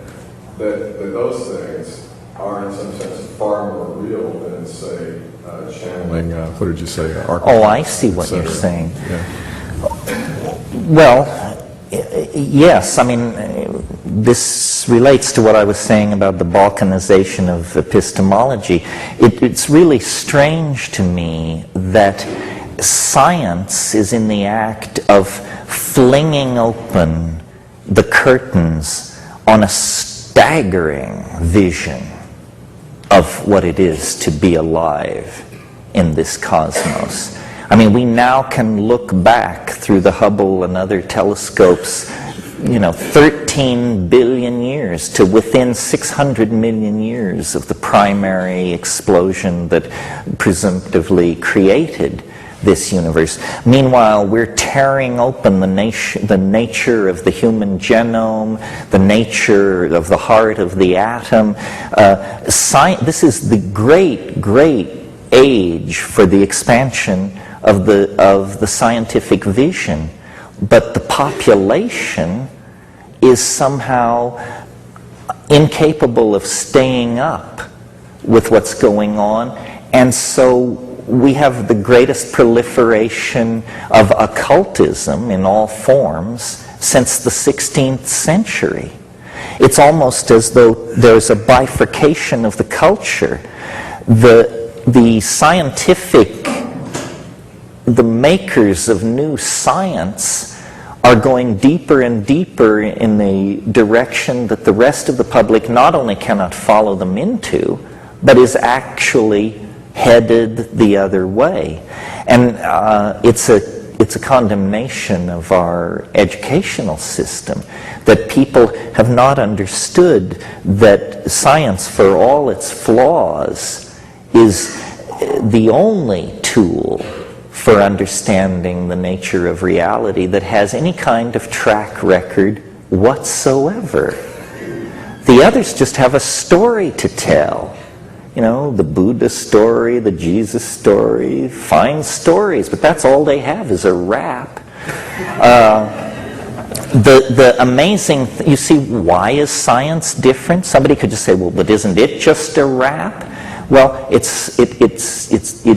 B: those things are in some sense far more real than, say, channeling, what did you say?
A: Oh, I see what you're saying.
B: Yeah.
A: Well, yes, I mean, this relates to what I was saying about the balkanization of epistemology. It's really strange to me that science is in the act of flinging open the curtains on a staggering vision of what it is to be alive in this cosmos. I mean, we now can look back through the Hubble and other telescopes, 13 billion years to within 600 million years of the primary explosion that presumptively created this universe. Meanwhile, we're tearing open the nature of the human genome, the nature of the heart of the atom. This is the great, great age for the expansion of the scientific vision, but the population is somehow incapable of staying up with what's going on, and so we have the greatest proliferation of occultism in all forms since the 16th century. It's almost as though there's a bifurcation of the culture. The scientific, the makers of new science are going deeper and deeper in the direction that the rest of the public not only cannot follow them into, but is actually headed the other way. And it's a condemnation of our educational system, that people have not understood that science, for all its flaws, is the only tool for understanding the nature of reality that has any kind of track record whatsoever. The others just have a story to tell. The Buddha story, the Jesus story, fine stories, but that's all they have is a rap. The amazing, you see, why is science different? Somebody could just say, well, but isn't it just a rap? Well, it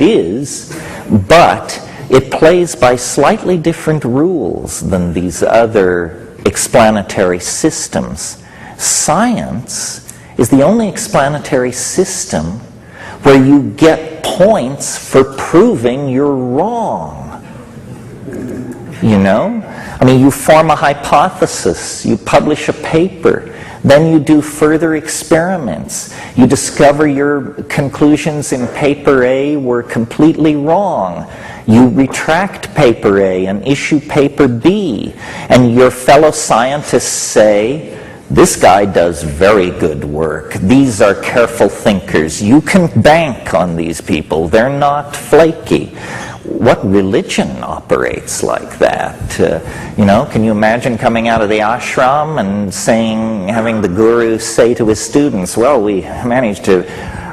A: is, but it plays by slightly different rules than these other explanatory systems. Science is the only explanatory system where you get points for proving you're wrong. I mean, you form a hypothesis, you publish a paper, Then you do further experiments. You discover your conclusions in paper A were completely wrong. You retract paper A and issue paper B, and your fellow scientists say, this guy does very good work. These are careful thinkers. You can bank on these people. They're not flaky. What religion operates like that? Can you imagine coming out of the ashram and having the guru say to his students, well, we managed to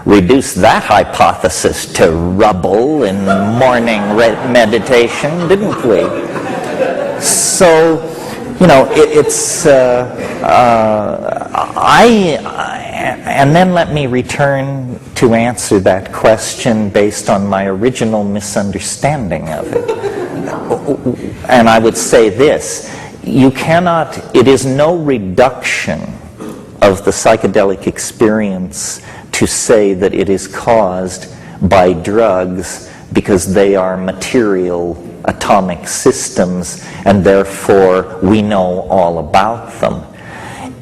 A: reduce that hypothesis to rubble in morning meditation, didn't we? So, and then let me return to answer that question based on my original misunderstanding of it. And I would say this, it is no reduction of the psychedelic experience to say that it is caused by drugs because they are material atomic systems and therefore we know all about them.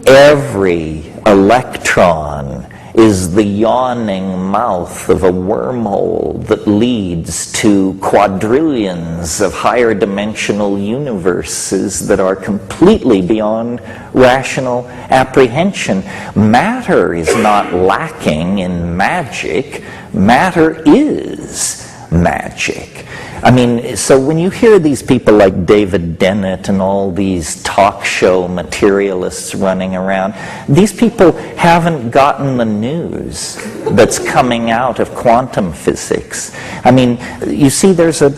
A: Every electron is the yawning mouth of a wormhole that leads to quadrillions of higher dimensional universes that are completely beyond rational apprehension. Matter is not lacking in magic. Matter is magic. I mean, so when you hear these people like David Dennett and all these talk show materialists running around, these people haven't gotten the news that's coming out of quantum physics. I mean, you see, there's a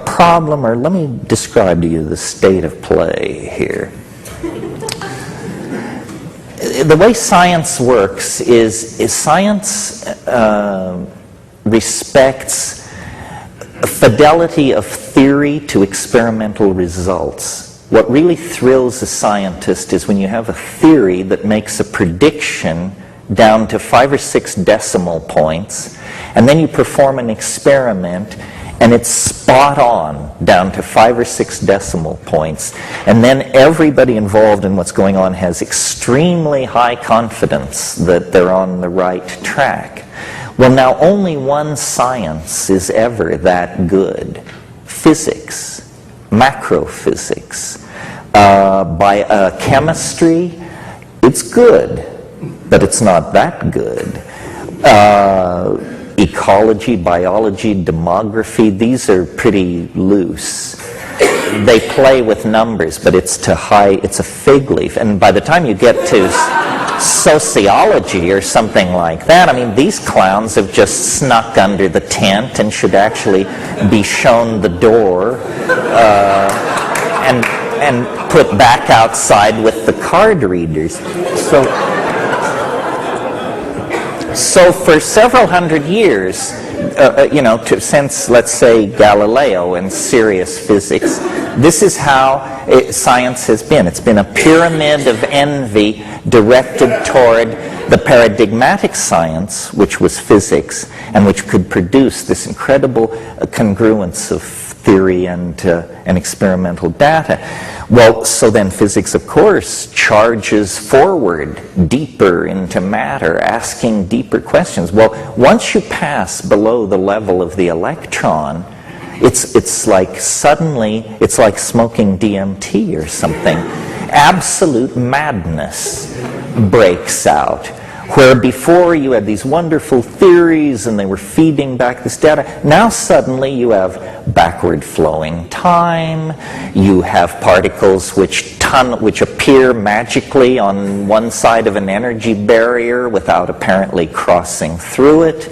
A: problem, or let me describe to you the state of play here. The way science works is science respects fidelity of theory to experimental results. What really thrills a scientist is when you have a theory that makes a prediction down to 5 or 6 decimal points, and then you perform an experiment and it's spot on down to 5 or 6 decimal points, and then everybody involved in what's going on has extremely high confidence that they're on the right track. Well, now only one science is ever that good: physics, macrophysics. Chemistry, it's good, but it's not that good. Ecology, biology, demography, these are pretty loose. They play with numbers, but it's a fig leaf. And by the time you get to sociology or something like that, I mean, these clowns have just snuck under the tent and should actually be shown the door and put back outside with the card readers. So for several hundred years, since, let's say, Galileo and serious physics, this is how science has been. It's been a pyramid of envy directed toward the paradigmatic science, which was physics, and which could produce this incredible congruence of theory and experimental data. Well, so then physics, of course, charges forward deeper into matter, asking deeper questions. Well, once you pass below the level of the electron, it's like suddenly, it's like smoking DMT or something. Absolute madness breaks out. Where before you had these wonderful theories and they were feeding back this data, now suddenly you have backward flowing time, you have particles which appear magically on one side of an energy barrier without apparently crossing through it.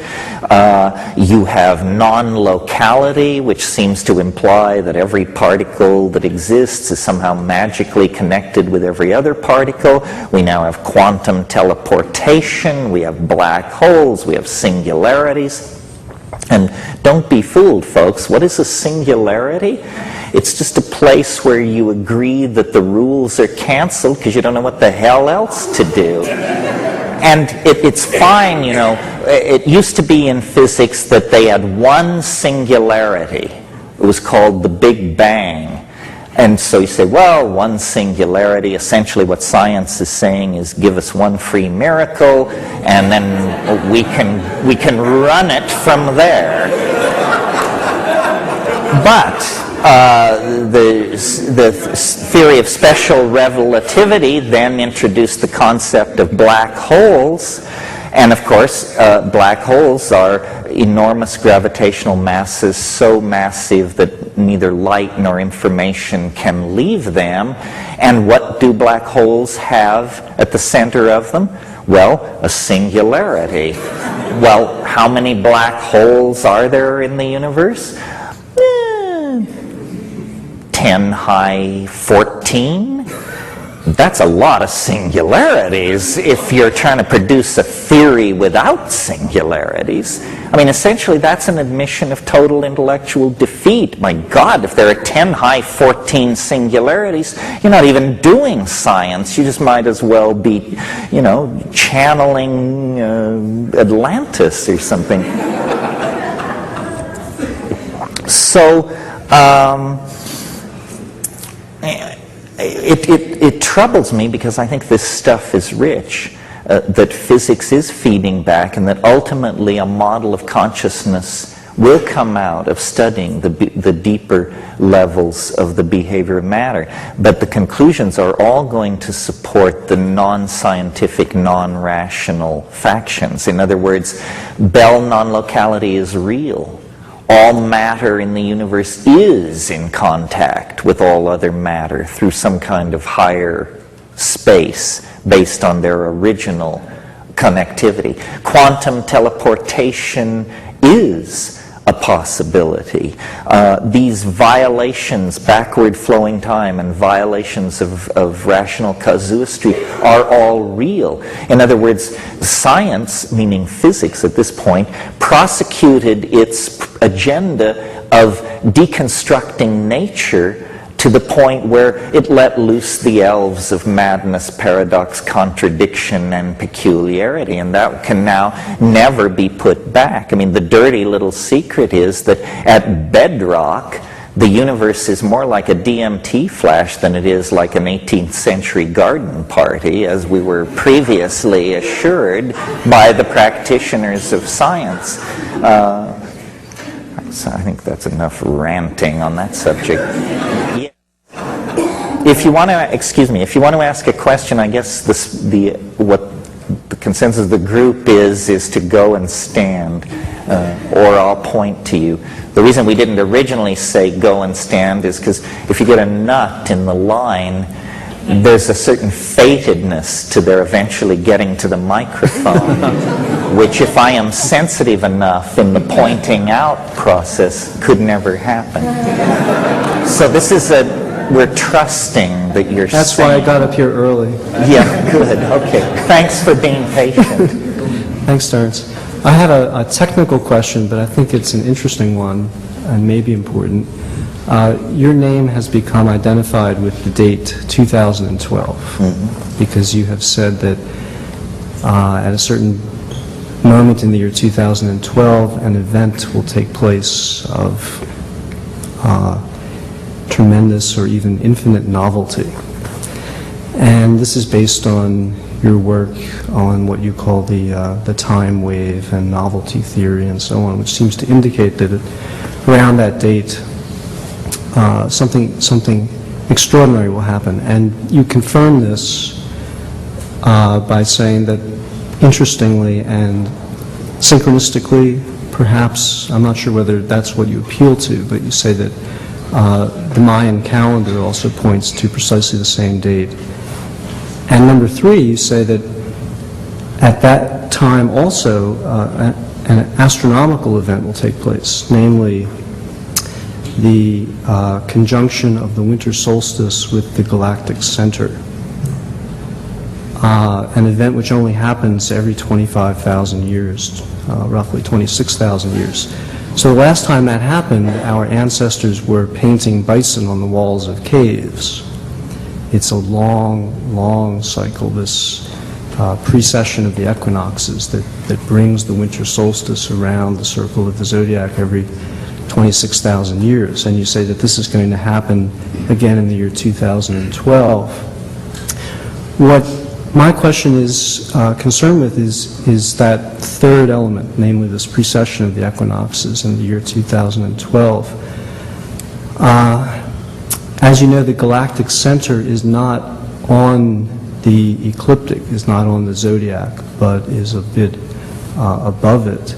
A: You have non-locality, which seems to imply that every particle that exists is somehow magically connected with every other particle. We now have quantum teleportation, we have black holes, we have singularities. And don't be fooled, folks. What is a singularity? It's just a place where you agree that the rules are canceled because you don't know what the hell else to do. And it's fine, you know. It used to be in physics that they had one singularity. It was called the Big Bang. And so you say, well, one singularity, essentially what science is saying is give us one free miracle, and then we can run it from there. But the theory of special relativity then introduced the concept of black holes. And of course, black holes are enormous gravitational masses, so massive that neither light nor information can leave them. And what do black holes have at the center of them? Well, a singularity. Well, how many black holes are there in the universe? 10 high 14. That's a lot of singularities if you're trying to produce a theory without singularities. I mean, essentially, that's an admission of total intellectual defeat. My God, if there are 10 high 14 singularities, you're not even doing science. You just might as well be, channeling Atlantis or something. So, it troubles me because I think this stuff is rich, that physics is feeding back, and that ultimately a model of consciousness will come out of studying the deeper levels of the behavior of matter. But the conclusions are all going to support the non-scientific, non-rational factions. In other words, Bell non-locality is real. All matter in the universe is in contact with all other matter through some kind of higher space based on their original connectivity. Quantum teleportation is a possibility. These violations, backward flowing time, and violations of rational casuistry are all real. In other words, science, meaning physics at this point, prosecuted its agenda of deconstructing nature to the point where it let loose the elves of madness, paradox, contradiction, and peculiarity, and that can now never be put back. I mean, the dirty little secret is that at bedrock, the universe is more like a DMT flash than it is like an 18th century garden party, as we were previously assured by the practitioners of science. So I think that's enough ranting on that subject. Yeah. If you want to, if you want to ask a question, I guess what the consensus of the group is to go and stand, or I'll point to you. The reason we didn't originally say go and stand is because if you get a nut in the line, there's a certain fatedness to their eventually getting to the microphone, which if I am sensitive enough in the pointing out process could never happen. So this is we're trusting that you're
C: That's
A: saying.
C: why I got up here early.
A: Yeah, good, okay. Thanks for being patient.
C: Thanks, Terence. I had a technical question, but I think it's an interesting one and maybe important. Your name has become identified with the date 2012 because you have said that at a certain moment in the year 2012 an event will take place of tremendous or even infinite novelty. And this is based on your work on what you call the time wave and novelty theory and so on, which seems to indicate that around that date something extraordinary will happen. And you confirm this by saying that, interestingly and synchronistically, perhaps, I'm not sure whether that's what you appeal to, but you say that the Mayan calendar also points to precisely the same date. And number three, you say that at that time also an astronomical event will take place, namely the conjunction of the winter solstice with the galactic center, an event which only happens every 25,000 years, roughly 26,000 years. So the last time that happened, our ancestors were painting bison on the walls of caves. It's a long, long cycle, this precession of the equinoxes that brings the winter solstice around the circle of the zodiac every 26,000 years, and you say that this is going to happen again in the year 2012. What my question is concerned with is that third element, namely this precession of the equinoxes in the year 2012. As you know, the galactic center is not on the ecliptic, is not on the zodiac, but is a bit above it.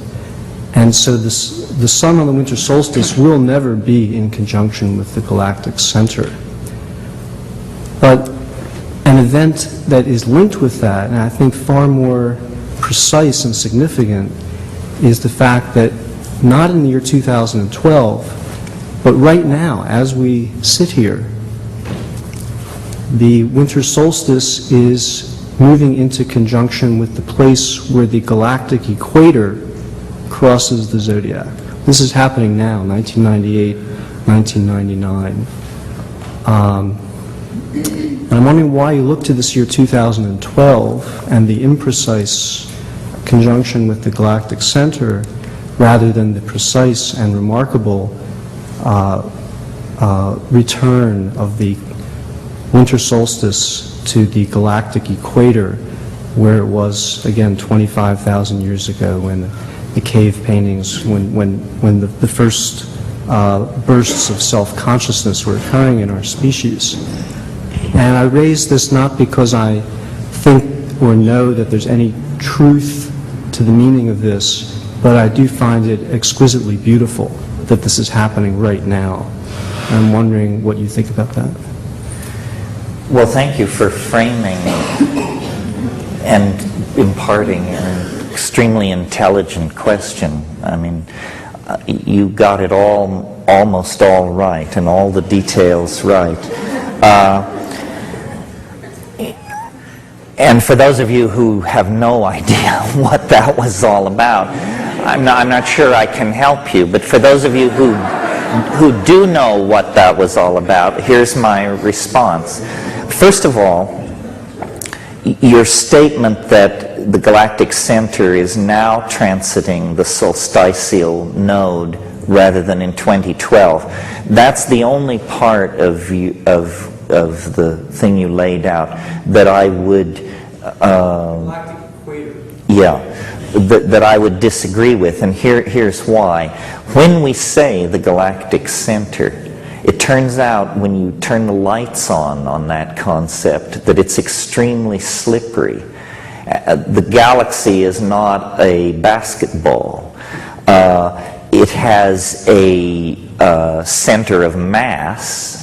C: And so the sun on the winter solstice will never be in conjunction with the galactic center. But an event that is linked with that, and I think far more precise and significant, is the fact that not in the year 2012, but right now, as we sit here, the winter solstice is moving into conjunction with the place where the galactic equator crosses the zodiac. This is happening now, 1998, 1999. And I'm wondering why you look to this year 2012 and the imprecise conjunction with the galactic center rather than the precise and remarkable return of the winter solstice to the galactic equator, where it was, again, 25,000 years ago when the cave paintings, when the first bursts of self-consciousness were occurring in our species. And I raise this not because I think or know that there's any truth to the meaning of this, but I do find it exquisitely beautiful that this is happening right now. I'm wondering what you think about that.
A: Well, thank you for framing and imparting an extremely intelligent question. I mean, you got it all, almost all right, and all the details right. And for those of you who have no idea what that was all about, I'm not sure I can help you, but for those of you who do know what that was all about, here's my response. First of all, your statement that the galactic center is now transiting the solstitial node rather than in 2012, that's the only part of the thing you laid out that I would galactic equator. Yeah, that I would disagree with, and here's why. When we say the galactic center, it turns out when you turn the lights on that concept that it's extremely slippery. The galaxy is not a basketball. It has a center of mass,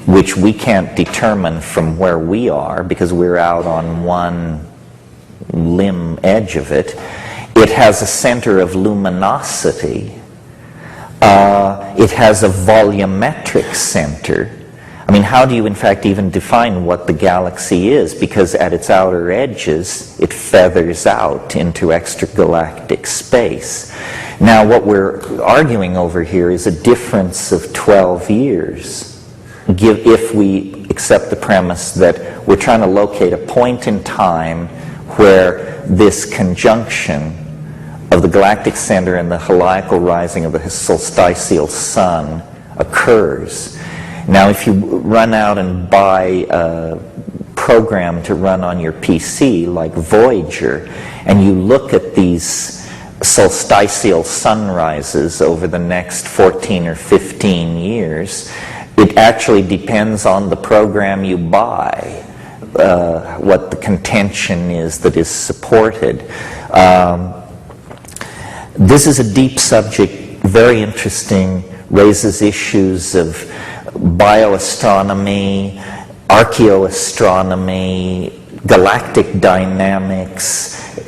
A: which we can't determine from where we are because we're out on one limb edge of it. It has a center of luminosity. It has a volumetric center. I mean, how do you in fact even define what the galaxy is? Because at its outer edges, it feathers out into extragalactic space. Now, what we're arguing over here is a difference of 12 years. If we accept the premise that we're trying to locate a point in time where this conjunction of the galactic center and the heliacal rising of the solstitial sun occurs. Now, if you run out and buy a program to run on your PC, like Voyager, and you look at these solstitial sunrises over the next 14 or 15 years, it actually depends on the program you buy, what the contention is that is supported. This is a deep subject, very interesting, raises issues of bioastronomy, archaeoastronomy, galactic dynamics,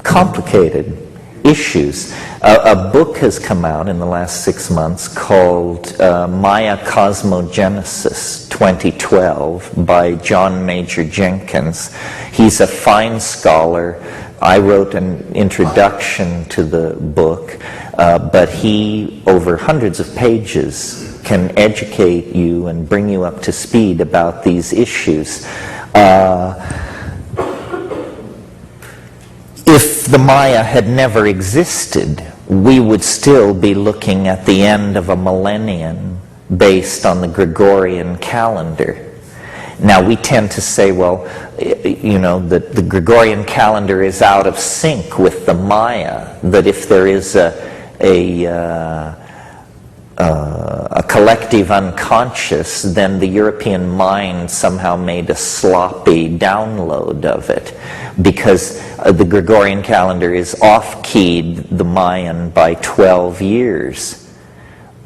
A: complicated issues. A book has come out in the last 6 months called Maya Cosmogenesis 2012 by John Major Jenkins. He's a fine scholar. I wrote an introduction to the book, but he, over hundreds of pages, can educate you and bring you up to speed about these issues. If the Maya had never existed, we would still be looking at the end of a millennium based on the Gregorian calendar. Now, we tend to say, well, you know, that the Gregorian calendar is out of sync with the Maya, that if there is a collective unconscious, then the European mind somehow made a sloppy download of it, because the Gregorian calendar is off-keyed the Mayan by 12 years.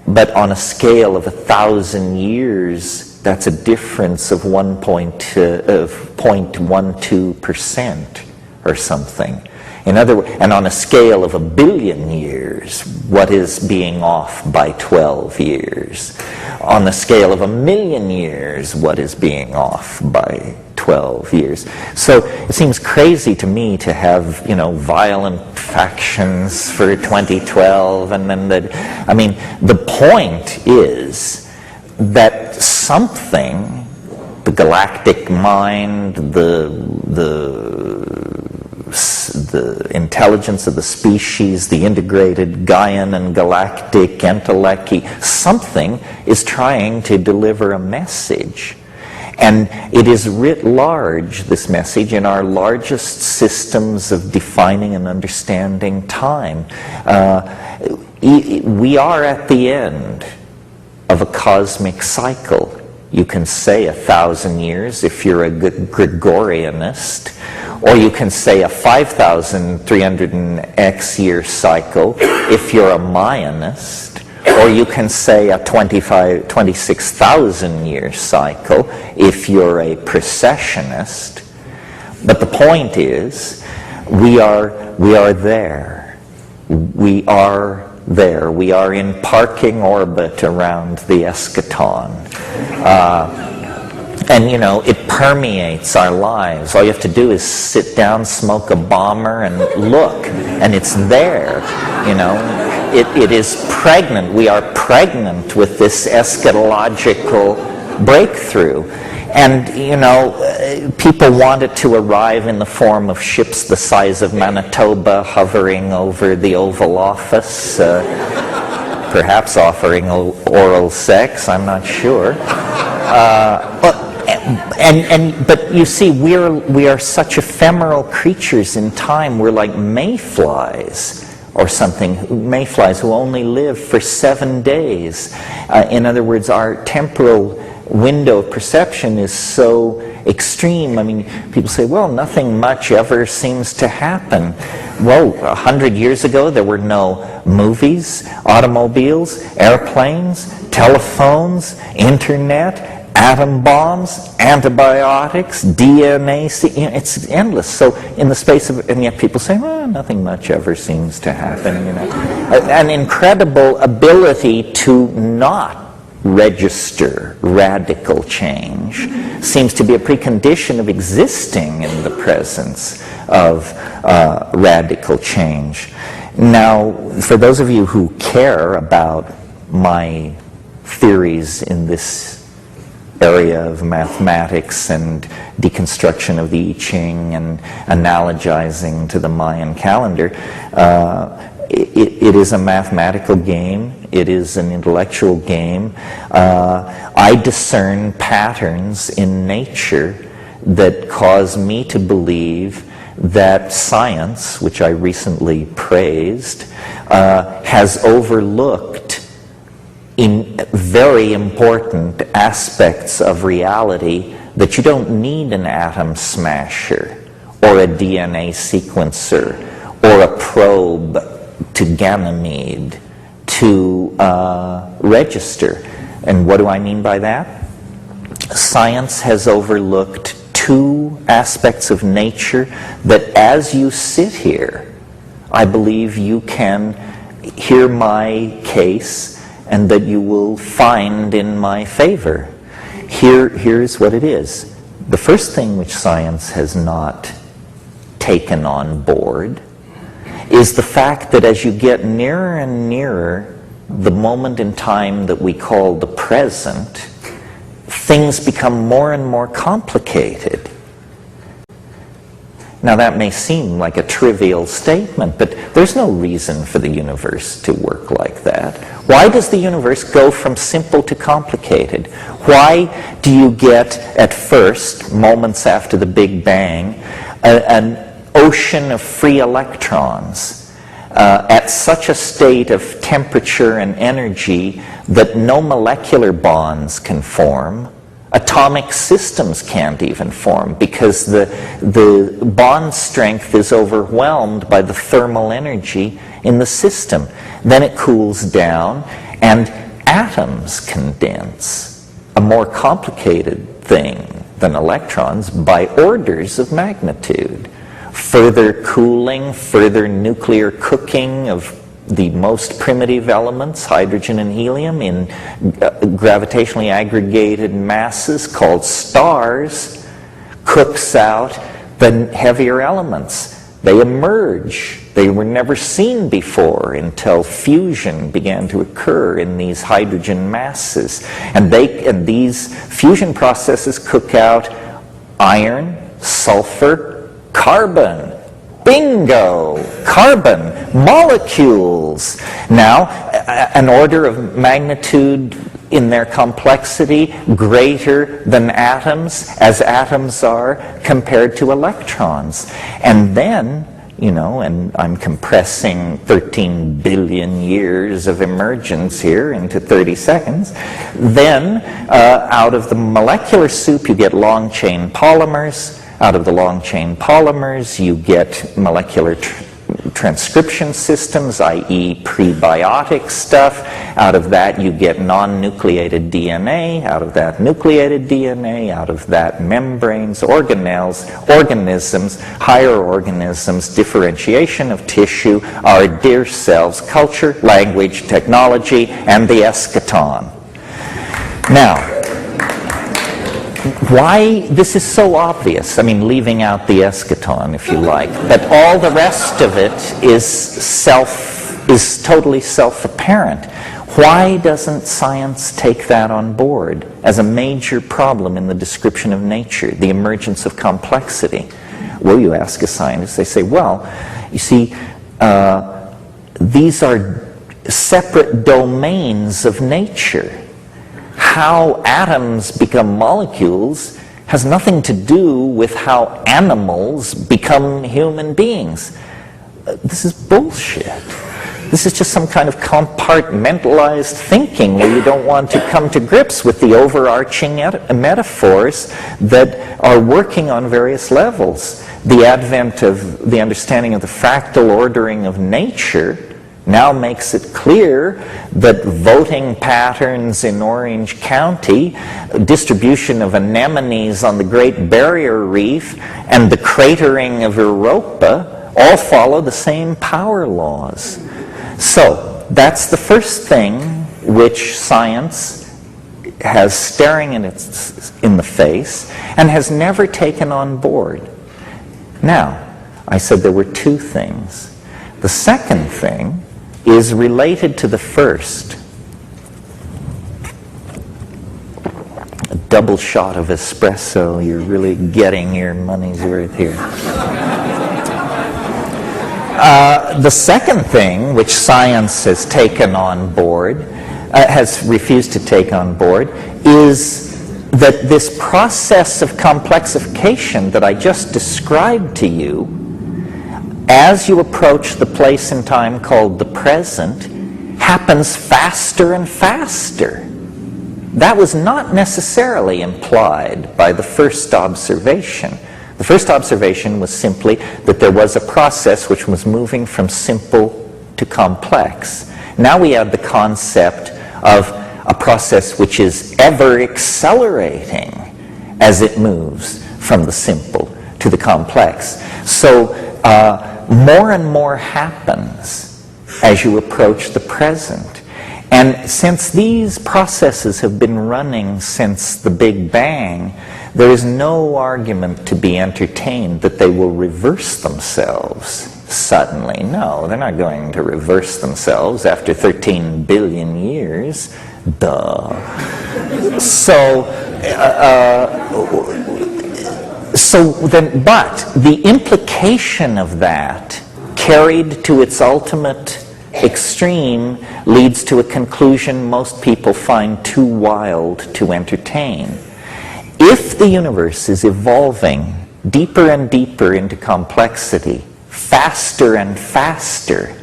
A: But on a scale of 1,000 years, that's a difference of 0.12% or something. In other words, and on a scale of 1 billion years, what is being off by 12 years? On a scale of 1 million years, what is being off by 12 years? So it seems crazy to me to have, you know, violent factions for 2012, and then the point is that something, the galactic mind, the intelligence of the species, the integrated Gaian and galactic entelechy, something is trying to deliver a message. And it is writ large, this message, in our largest systems of defining and understanding time. We are at the end of a cosmic cycle. You can say 1,000 years if you're a good Gregorianist, or you can say a 5,300x year cycle if you're a Mayanist, or you can say a 26,000 year cycle if you're a precessionist. But the point is, we are there. We are there. We are in parking orbit around the eschaton. And, you know, it permeates our lives. All you have to do is sit down, smoke a bomber, and look, and it's there, you know. It is pregnant. We are pregnant with this eschatological breakthrough. And, you know, people want it to arrive in the form of ships the size of Manitoba hovering over the Oval Office, perhaps offering oral sex, I'm not sure. But you see, we are such ephemeral creatures in time. We're like mayflies or something, mayflies who only live for 7 days. In other words, our temporal window of perception is so extreme. I mean, people say, well, nothing much ever seems to happen. Well, 100 years ago, there were no movies, automobiles, airplanes, telephones, internet, atom bombs, antibiotics, DNA, you know, it's endless. So in the space of, and yet people say, well, nothing much ever seems to happen, you know. An incredible ability to not register radical change seems to be a precondition of existing in the presence of radical change. Now, for those of you who care about my theories in this area of mathematics and deconstruction of the I Ching and analogizing to the Mayan calendar, it is a mathematical game. It is an intellectual game. I discern patterns in nature that cause me to believe that science, which I recently praised, has overlooked in very important aspects of reality that you don't need an atom smasher or a DNA sequencer or a probe to Ganymede to register. And what do I mean by that? Science has overlooked two aspects of nature that as you sit here, I believe you can hear my case and that you will find in my favor. Here's what it is. The first thing which science has not taken on board is the fact that as you get nearer and nearer the moment in time that we call the present, things become more and more complicated. Now that may seem like a trivial statement, but there's no reason for the universe to work like that. Why does the universe go from simple to complicated? Why do you get, at first, moments after the Big Bang, an ocean of free electrons at such a state of temperature and energy that no molecular bonds can form? Atomic systems can't even form because the bond strength is overwhelmed by the thermal energy in the system. Then it cools down and atoms condense, a more complicated thing than electrons by orders of magnitude. Further cooling, further nuclear cooking of the most primitive elements, hydrogen and helium, in gravitationally aggregated masses called stars, cooks out the heavier elements. They emerge. They were never seen before until fusion began to occur in these hydrogen masses. And these fusion processes cook out iron, sulfur, carbon. Bingo! Carbon, molecules. Now, an order of magnitude in their complexity greater than atoms, as atoms are, compared to electrons. And then, and I'm compressing 13 billion years of emergence here into 30 seconds, then out of the molecular soup you get long-chain polymers. Out of the long-chain polymers, you get molecular transcription systems, i.e. prebiotic stuff. Out of that, you get non-nucleated DNA. Out of that, nucleated DNA. Out of that, membranes, organelles, organisms, higher organisms, differentiation of tissue, our dear selves, culture, language, technology, and the eschaton. Now, why this is so obvious, I mean, leaving out the eschaton, if you like, but all the rest of it is totally self-apparent. Why doesn't science take that on board as a major problem in the description of nature, the emergence of complexity? Well, you ask a scientist, they say, well, you see, these are separate domains of nature. How atoms become molecules has nothing to do with how animals become human beings. This is bullshit. This is just some kind of compartmentalized thinking where you don't want to come to grips with the overarching metaphors that are working on various levels. The advent of the understanding of the fractal ordering of nature now makes it clear that voting patterns in Orange County, distribution of anemones on the Great Barrier Reef, and the cratering of Europa all follow the same power laws. So that's the first thing which science has staring in the face and has never taken on board. Now, I said there were two things. The second thing is related to the first. A double shot of espresso, you're really getting your money's worth here. The second thing which science has taken on board, has refused to take on board, is that this process of complexification that I just described to you, as you approach the place in time called the present, happens faster and faster. That was not necessarily implied by the first observation. The first observation was simply that there was a process which was moving from simple to complex. Now we have the concept of a process which is ever accelerating as it moves from the simple to the complex. So more and more happens as you approach the present. And since these processes have been running since the Big Bang, there is no argument to be entertained that they will reverse themselves suddenly. No, they're not going to reverse themselves after 13 billion years. Duh. So, But the implication of that, carried to its ultimate extreme, leads to a conclusion most people find too wild to entertain. If the universe is evolving deeper and deeper into complexity, faster and faster,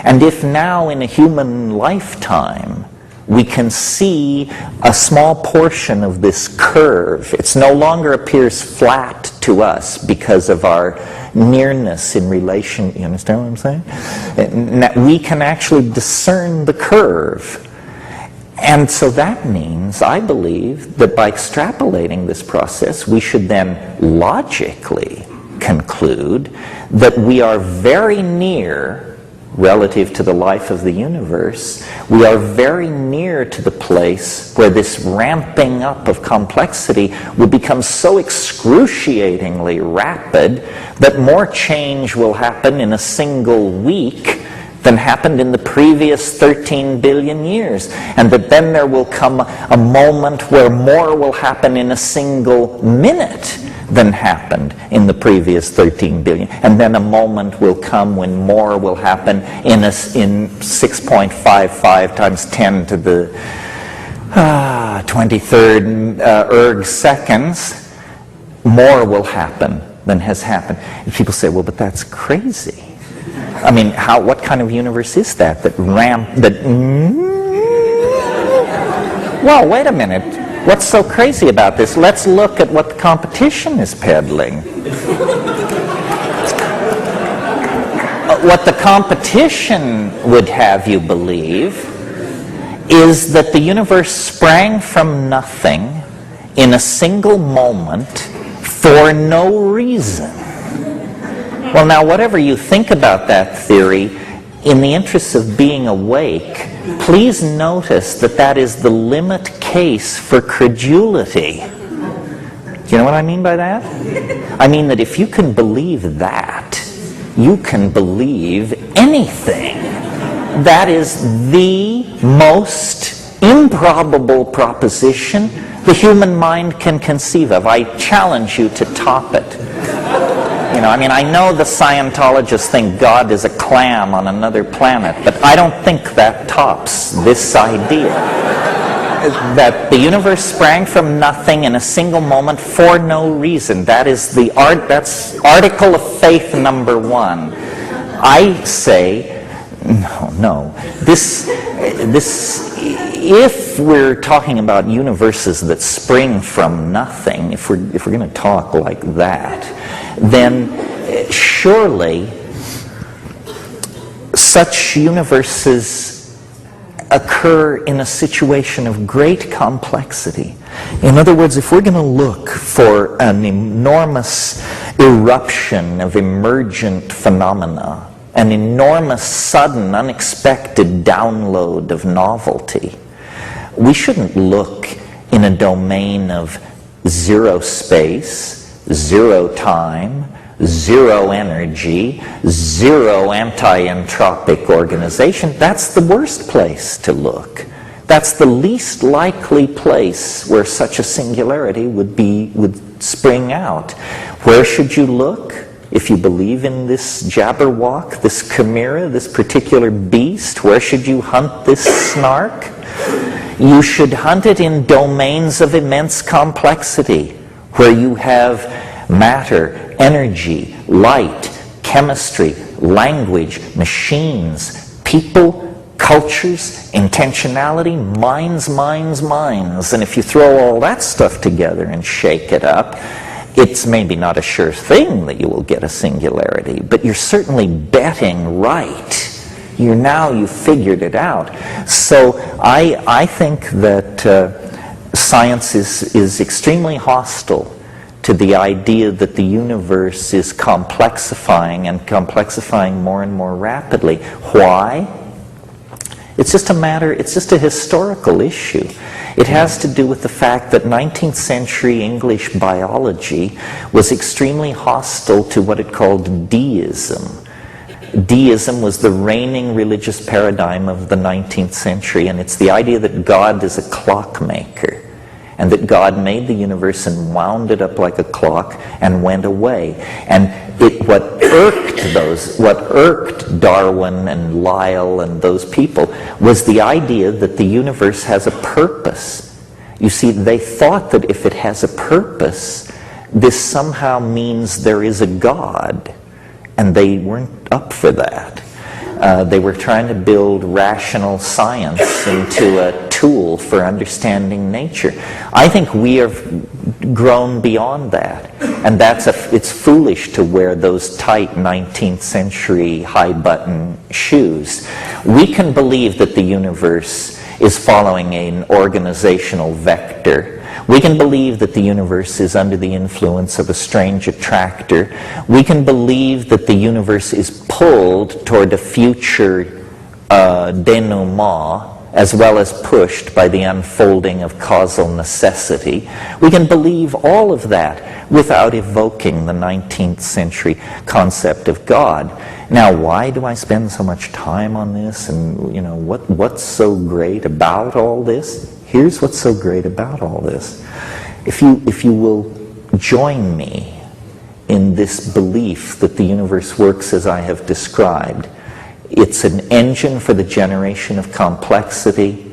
A: and if now in a human lifetime we can see a small portion of this curve, it no longer appears flat to us because of our nearness in relation, you understand what I'm saying? We can actually discern the curve. And so that means, I believe, that by extrapolating this process, we should then logically conclude that we are very near, relative to the life of the universe, we are very near to the place where this ramping up of complexity will become so excruciatingly rapid that more change will happen in a single week than happened in the previous 13 billion years. And that then there will come a moment where more will happen in a single minute than happened in the previous 13 billion. And then a moment will come when more will happen in 6.55 times 10 to the 23rd erg seconds. More will happen than has happened. And people say, well, but that's crazy. I mean, what kind of universe is that? Well, wait a minute. What's so crazy about this? Let's look at what the competition is peddling. What the competition would have you believe is that the universe sprang from nothing in a single moment for no reason. Well, now, whatever you think about that theory, in the interest of being awake, please notice that that is the limit case for credulity. Do you know what I mean by that? I mean that if you can believe that, you can believe anything. That is the most improbable proposition the human mind can conceive of. I challenge you to top it. You know, I mean, I know the Scientologists think God is a clam on another planet, but I don't think that tops this idea. That the universe sprang from nothing in a single moment for no reason. That's article of faith number 1. I say, no. If we're talking about universes that spring from nothing, if we're going to talk like that, then surely such universes occur in a situation of great complexity. In other words, if we're going to look for an enormous eruption of emergent phenomena, an enormous, sudden, unexpected download of novelty, we shouldn't look in a domain of zero space, zero time, zero energy, zero anti-entropic organization. That's the worst place to look. That's the least likely place where such a singularity would spring out. Where should you look? If you believe in this jabberwock, this chimera, this particular beast, where should you hunt this snark? You should hunt it in domains of immense complexity, where you have matter, energy, light, chemistry, language, machines, people, cultures, intentionality, minds. And if you throw all that stuff together and shake it up, it's maybe not a sure thing that you will get a singularity, but you're certainly betting right. You've figured it out. So I think that science is extremely hostile to the idea that the universe is complexifying more and more rapidly. Why? It's just a historical issue. It has to do with the fact that 19th century English biology was extremely hostile to what it called deism. Deism was the reigning religious paradigm of the 19th century, and it's the idea that God is a clockmaker. and that God made the universe and wound it up like a clock and went away. And what irked Darwin and Lyell and those people was the idea that the universe has a purpose. You see, they thought that if it has a purpose, this somehow means there is a God, and they weren't up for that. They were trying to build rational science into a tool for understanding nature. I think we have grown beyond that, and it's foolish to wear those tight 19th century high-button shoes. We can believe that the universe is following an organizational vector. We can believe that the universe is under the influence of a strange attractor. We can believe that the universe is pulled toward a future denouement, as well as pushed by the unfolding of causal necessity. We can believe all of that without evoking the 19th century concept of God. Now, why do I spend so much time on this? And, you know, what's so great about all this? Here's what's so great about all this. If you will join me in this belief that the universe works as I have described, it's an engine for the generation of complexity,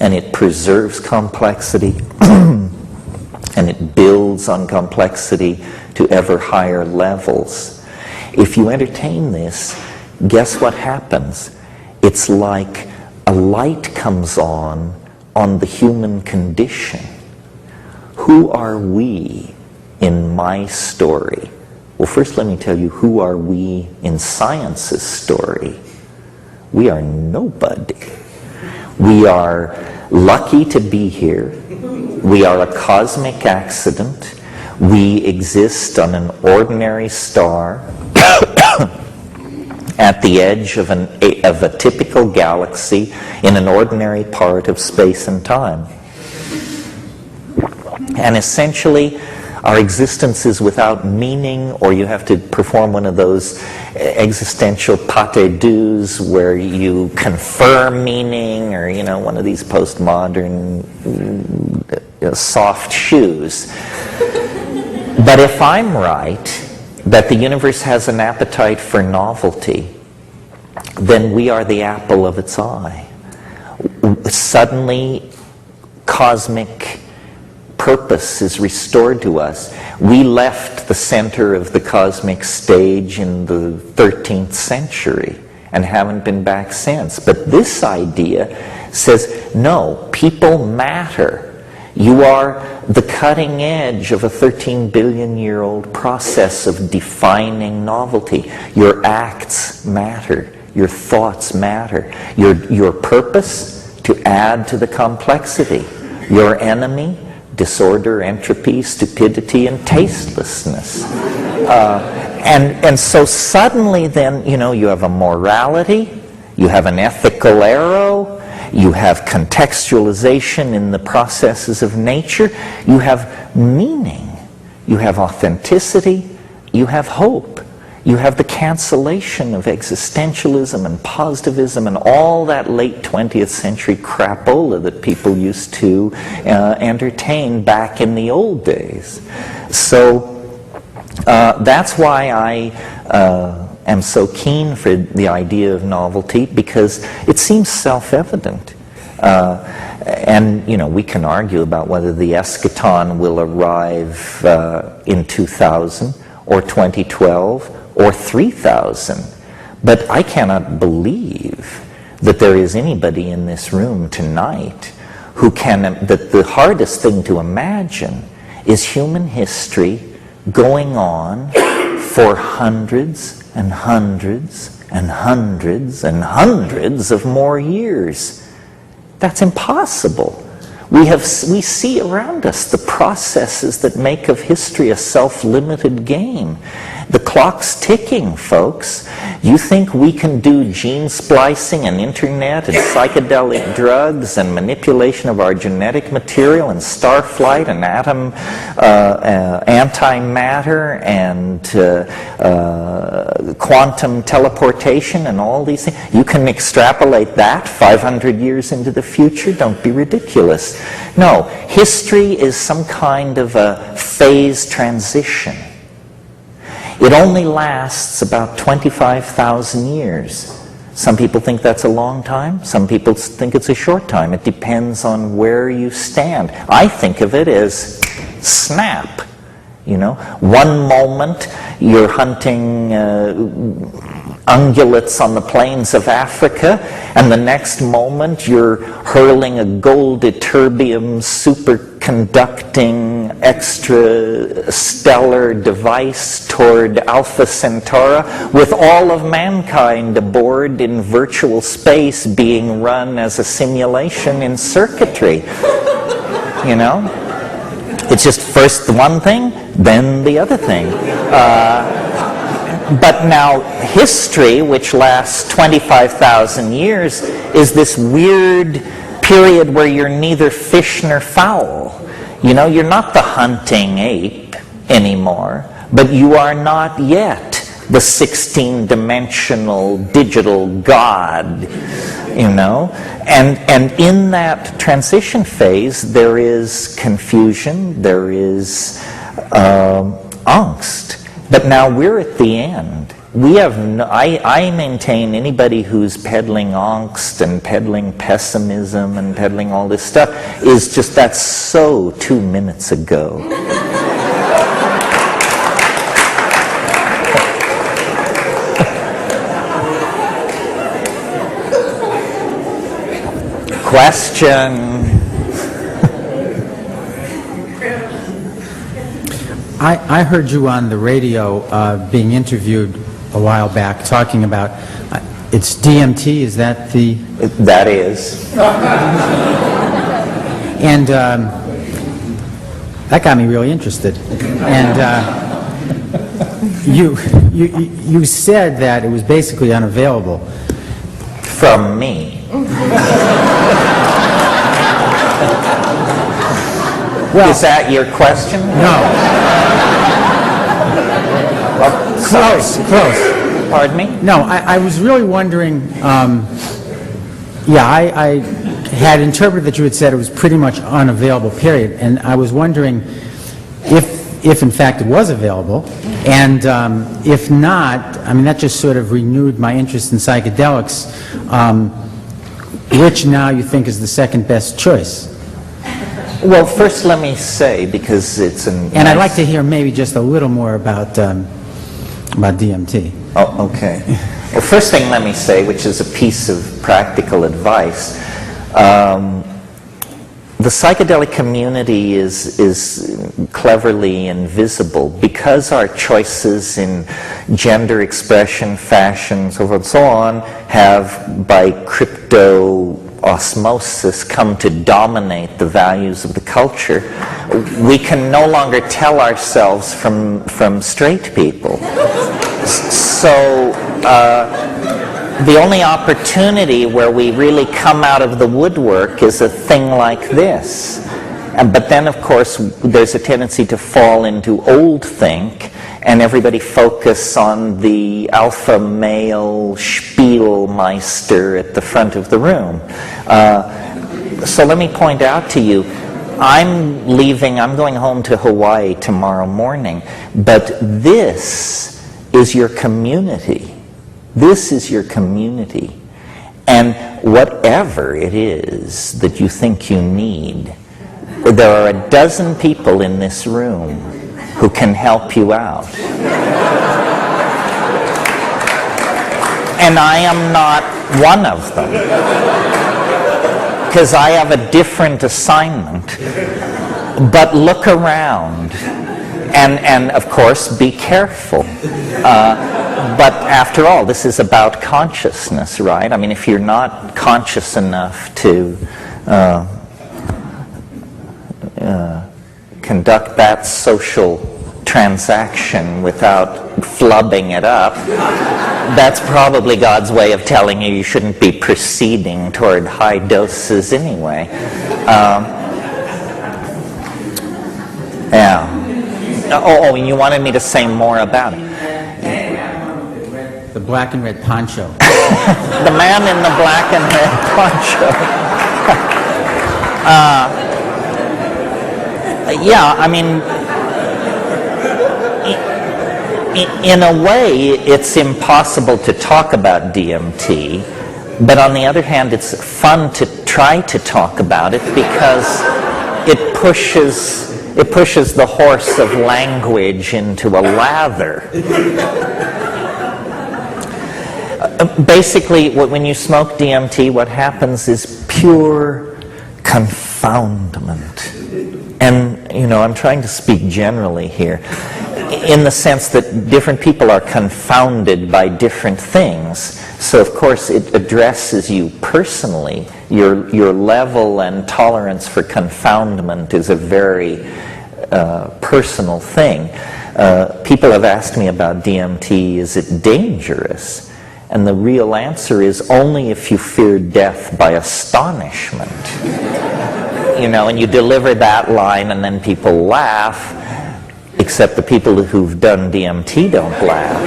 A: and it preserves complexity, and it builds on complexity to ever higher levels. If you entertain this, guess what happens? It's like a light comes on the human condition. Who are we in my story? Well, first let me tell you, who are we in science's story? We are nobody. We are lucky to be here. We are a cosmic accident. We exist on an ordinary star at the edge of a typical galaxy in an ordinary part of space and time. And essentially, our existence is without meaning, or you have to perform one of those existential pâté douxes where you confer meaning, or, you know, one of these postmodern soft shoes. But if I'm right, that the universe has an appetite for novelty, then we are the apple of its eye. Suddenly, cosmic purpose is restored to us. We left the center of the cosmic stage in the 13th century and haven't been back since. But this idea says, no, people matter. You are the cutting edge of a 13 billion year old process of defining novelty. Your acts matter. Your thoughts matter. Your purpose, to add to the complexity. Your enemy, disorder, entropy, stupidity, and tastelessness. And so suddenly then, you know, you have a morality, you have an ethical arrow, you have contextualization in the processes of nature, you have meaning, you have authenticity, you have hope, you have the cancellation of existentialism and positivism and all that late 20th century crapola that people used to entertain back in the old days. So that's why I am so keen for the idea of novelty, because it seems self-evident. And, you know, we can argue about whether the eschaton will arrive in 2000 or 2012 or 3000. But I cannot believe that there is anybody in this room tonight who that the hardest thing to imagine is human history going on for hundreds and hundreds and hundreds and hundreds of more years. That's impossible. We see around us the processes that make of history a self-limited game. The clock's ticking, folks. You think we can do gene splicing and internet and psychedelic drugs and manipulation of our genetic material and star flight and atom antimatter and quantum teleportation and all these things? You can extrapolate that 500 years into the future? Don't be ridiculous. No, history is some kind of a phase transition. It only lasts about 25,000 years. Some people think that's a long time. Some people think it's a short time. It depends on where you stand. I think of it as snap. You know, one moment you're hunting ungulates on the plains of Africa, and the next moment you're hurling a gold ytterbium superconducting extrastellar device toward Alpha Centauri with all of mankind aboard in virtual space being run as a simulation in circuitry. You know? It's just first one thing, then the other thing. But now history, which lasts 25,000 years, is this weird period where you're neither fish nor fowl. You know, you're not the hunting ape anymore, but you are not yet the 16-dimensional digital god, you know. And in that transition phase, there is confusion, there is angst. But now we're at the end. We have no, I maintain anybody who's peddling angst and peddling pessimism and peddling all this stuff is just, that's so 2 minutes ago. Question.
D: I heard you on the radio being interviewed a while back talking about, it's DMT, is that the...
A: That is.
D: And that got me really interested. And you said that it was basically unavailable.
A: From me.
D: Well,
A: is that your question?
D: No. Close.
A: Pardon me?
D: No, I was really wondering, I had interpreted that you had said it was pretty much unavailable, period, and I was wondering if in fact it was available, and if not, I mean, that just sort of renewed my interest in psychedelics, which now you think is the second best choice.
A: Well, first let me say, because it's an...
D: And I'd like to hear maybe just a little more about DMT.
A: Oh, okay. Well, first thing let me say, which is a piece of practical advice, the psychedelic community is cleverly invisible because our choices in gender expression, fashion, so forth and so on, have by crypto osmosis come to dominate the values of the culture. We can no longer tell ourselves from straight people. So the only opportunity where we really come out of the woodwork is a thing like this. But then, of course, there's a tendency to fall into old think, and everybody focus on the alpha male Spielmeister at the front of the room. So let me point out to you, I'm going home to Hawaii tomorrow morning, but this is your community. This is your community. And whatever it is that you think you need, there are a dozen people in this room who can help you out. And I am not one of them, because I have a different assignment. But look around, and of course, be careful. But after all, this is about consciousness, right? I mean, if you're not conscious enough to conduct that social transaction without flubbing it up, that's probably God's way of telling you shouldn't be proceeding toward high doses anyway. Yeah. Oh, and you wanted me to say more about it.
D: The black and red poncho.
A: The man in the black and red poncho. Yeah, I mean, in a way, it's impossible to talk about DMT, but on the other hand, it's fun to try to talk about it because it pushes the horse of language into a lather. Basically, when you smoke DMT, what happens is pure confoundment. And, I'm trying to speak generally here, in the sense that different people are confounded by different things. So, of course, it addresses you personally. Your level and tolerance for confoundment is a very personal thing. People have asked me about DMT, is it dangerous? And the real answer is only if you fear death by astonishment. And you deliver that line and then people laugh, except the people who've done DMT don't laugh.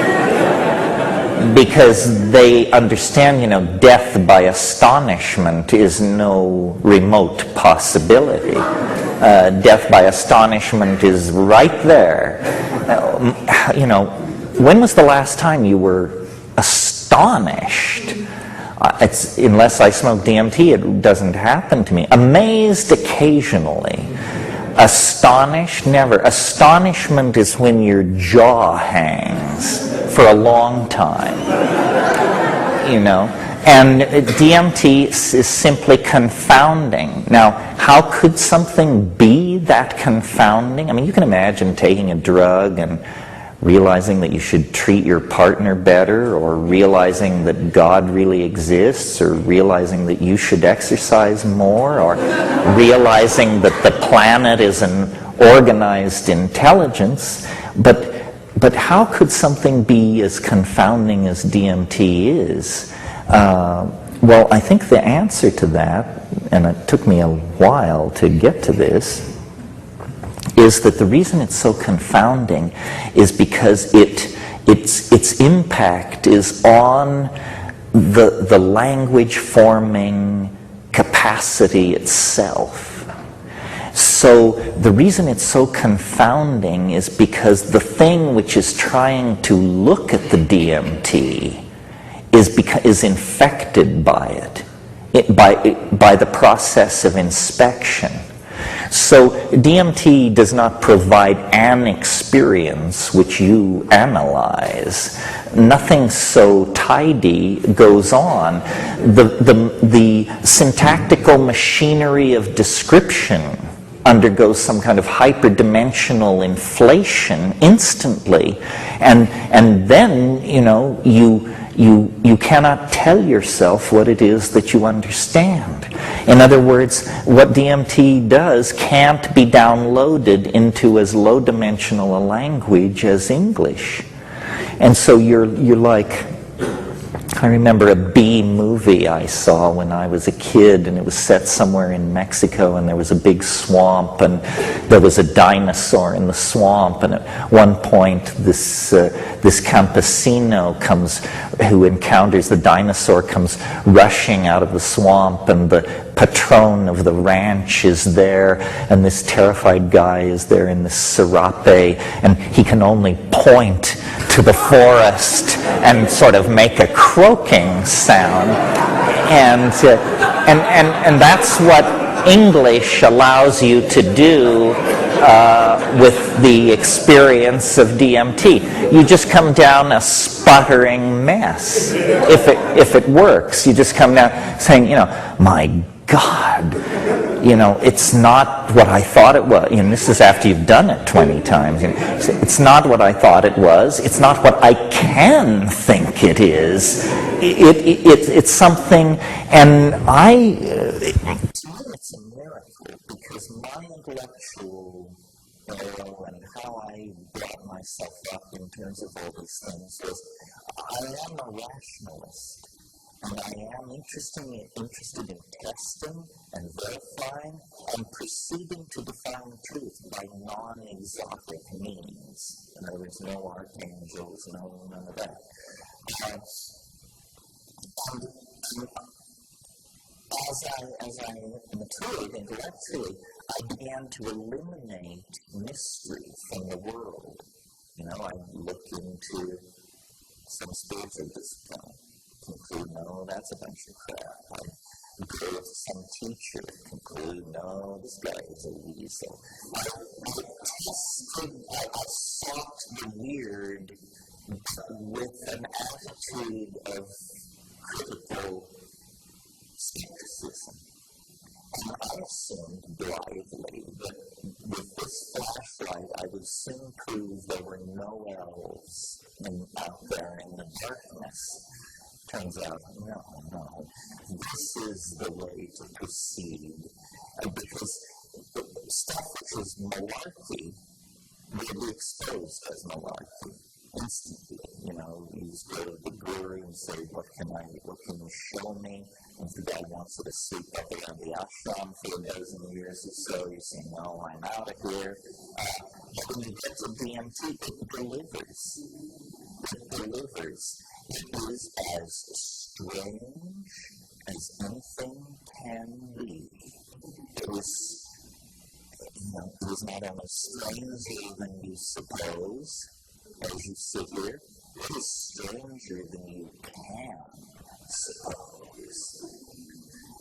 A: Because they understand, death by astonishment is no remote possibility. Death by astonishment is right there. When was the last time you were astonished? Unless I smoke DMT, it doesn't happen to me. Amazed occasionally. Astonished, never. Astonishment is when your jaw hangs for a long time. And DMT is simply confounding. Now, how could something be that confounding? I mean, you can imagine taking a drug and realizing that you should treat your partner better, or realizing that God really exists, or realizing that you should exercise more, or realizing that the planet is an organized intelligence. But how could something be as confounding as DMT is? Well, I think the answer to that, and it took me a while to get to this, is that the reason it's so confounding is because its impact is on the language forming capacity itself. So the reason it's so confounding is because the thing which is trying to look at the DMT is infected by it, by the process of inspection. So DMT does not provide an experience which you analyze. Nothing so tidy goes on. The syntactical machinery of description undergoes some kind of hyperdimensional inflation instantly, and then you cannot tell yourself what it is that you understand. In other words, what DMT does can't be downloaded into as low-dimensional a language as English. And so you're like, I remember a B movie I saw when I was a kid, and it was set somewhere in Mexico, and there was a big swamp, and there was a dinosaur in the swamp, and at one point this campesino who encounters the dinosaur comes rushing out of the swamp, and the patron of the ranch is there, and this terrified guy is there in this serape, and he can only point to the forest and sort of make a croaking sound, and that's what English allows you to do with the experience of DMT. You just come down a sputtering mess. If it works, you just come down saying, my God, it's not what I thought it was. This is after you've done it 20 times. It's not what I thought it was. It's not what I can think it is. It's something, and it's a miracle, because my intellectual ago and how I brought myself up in terms of all these things was I am a rationalist. And I am interested in testing and verifying and proceeding to define truth by non-exotic means. In other words, no archangels, none of that. And as I matured intellectually, I began to eliminate mystery from the world. I look into some spiritual discipline, conclude, no, that's a bunch of crap. I go with some teacher, conclude, no, this guy is a weasel. I sought the weird with an attitude of critical skepticism. And I assumed blithely that with this flashlight I would soon prove there were no elves out there in the darkness. Turns out, no, this is the way to proceed. Because stuff which is malarkey will be exposed as malarkey instantly. You just go to the guru and say, what can you show me? And if the guy wants you to sleep up around the ashram for a dozen years or so, you say, no, I'm out of here. But when you get to DMT, it delivers. It is as strange as anything can be. It was not only stranger than you suppose, as you sit here, it is stranger than you can suppose.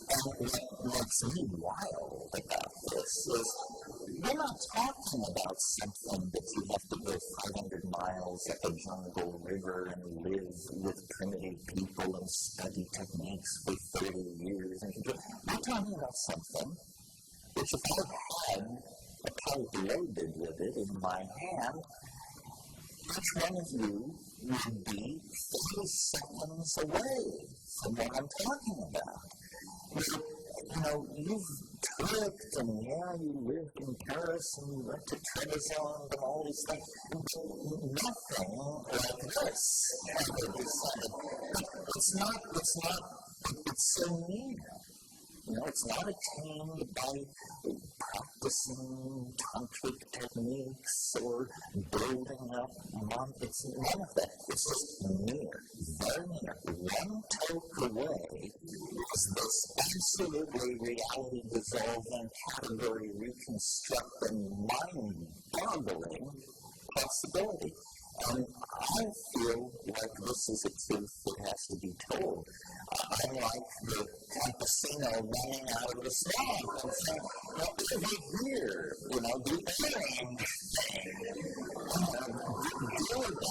A: And what makes me wild about this is we're not talking about something that you have to go 500 miles up a jungle river and live with primitive people and study techniques for 30 years. We're talking about something which if I had a pipe loaded with it in my hand, each one of you would be 30 seconds away from what I'm talking about. You've tricked and you lived in Paris and you went to Trebizond and all these things. Nothing like this. It's so near. It's not attained by practicing tantric techniques or building up it's none of that. It's just near, very near. One toke away is this absolutely reality dissolving, category reconstructing, mind-boggling possibility. And I feel like this is a truth that has to be told. I'm like the campesino running out of the swamp and saying, over here, the orange thing. Do that.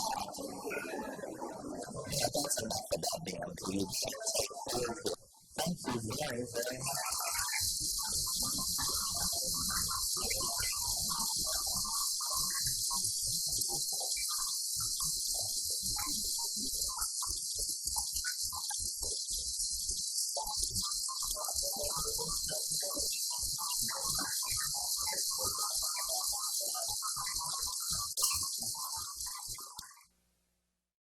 A: That's enough about DMT. Thank you very, very much.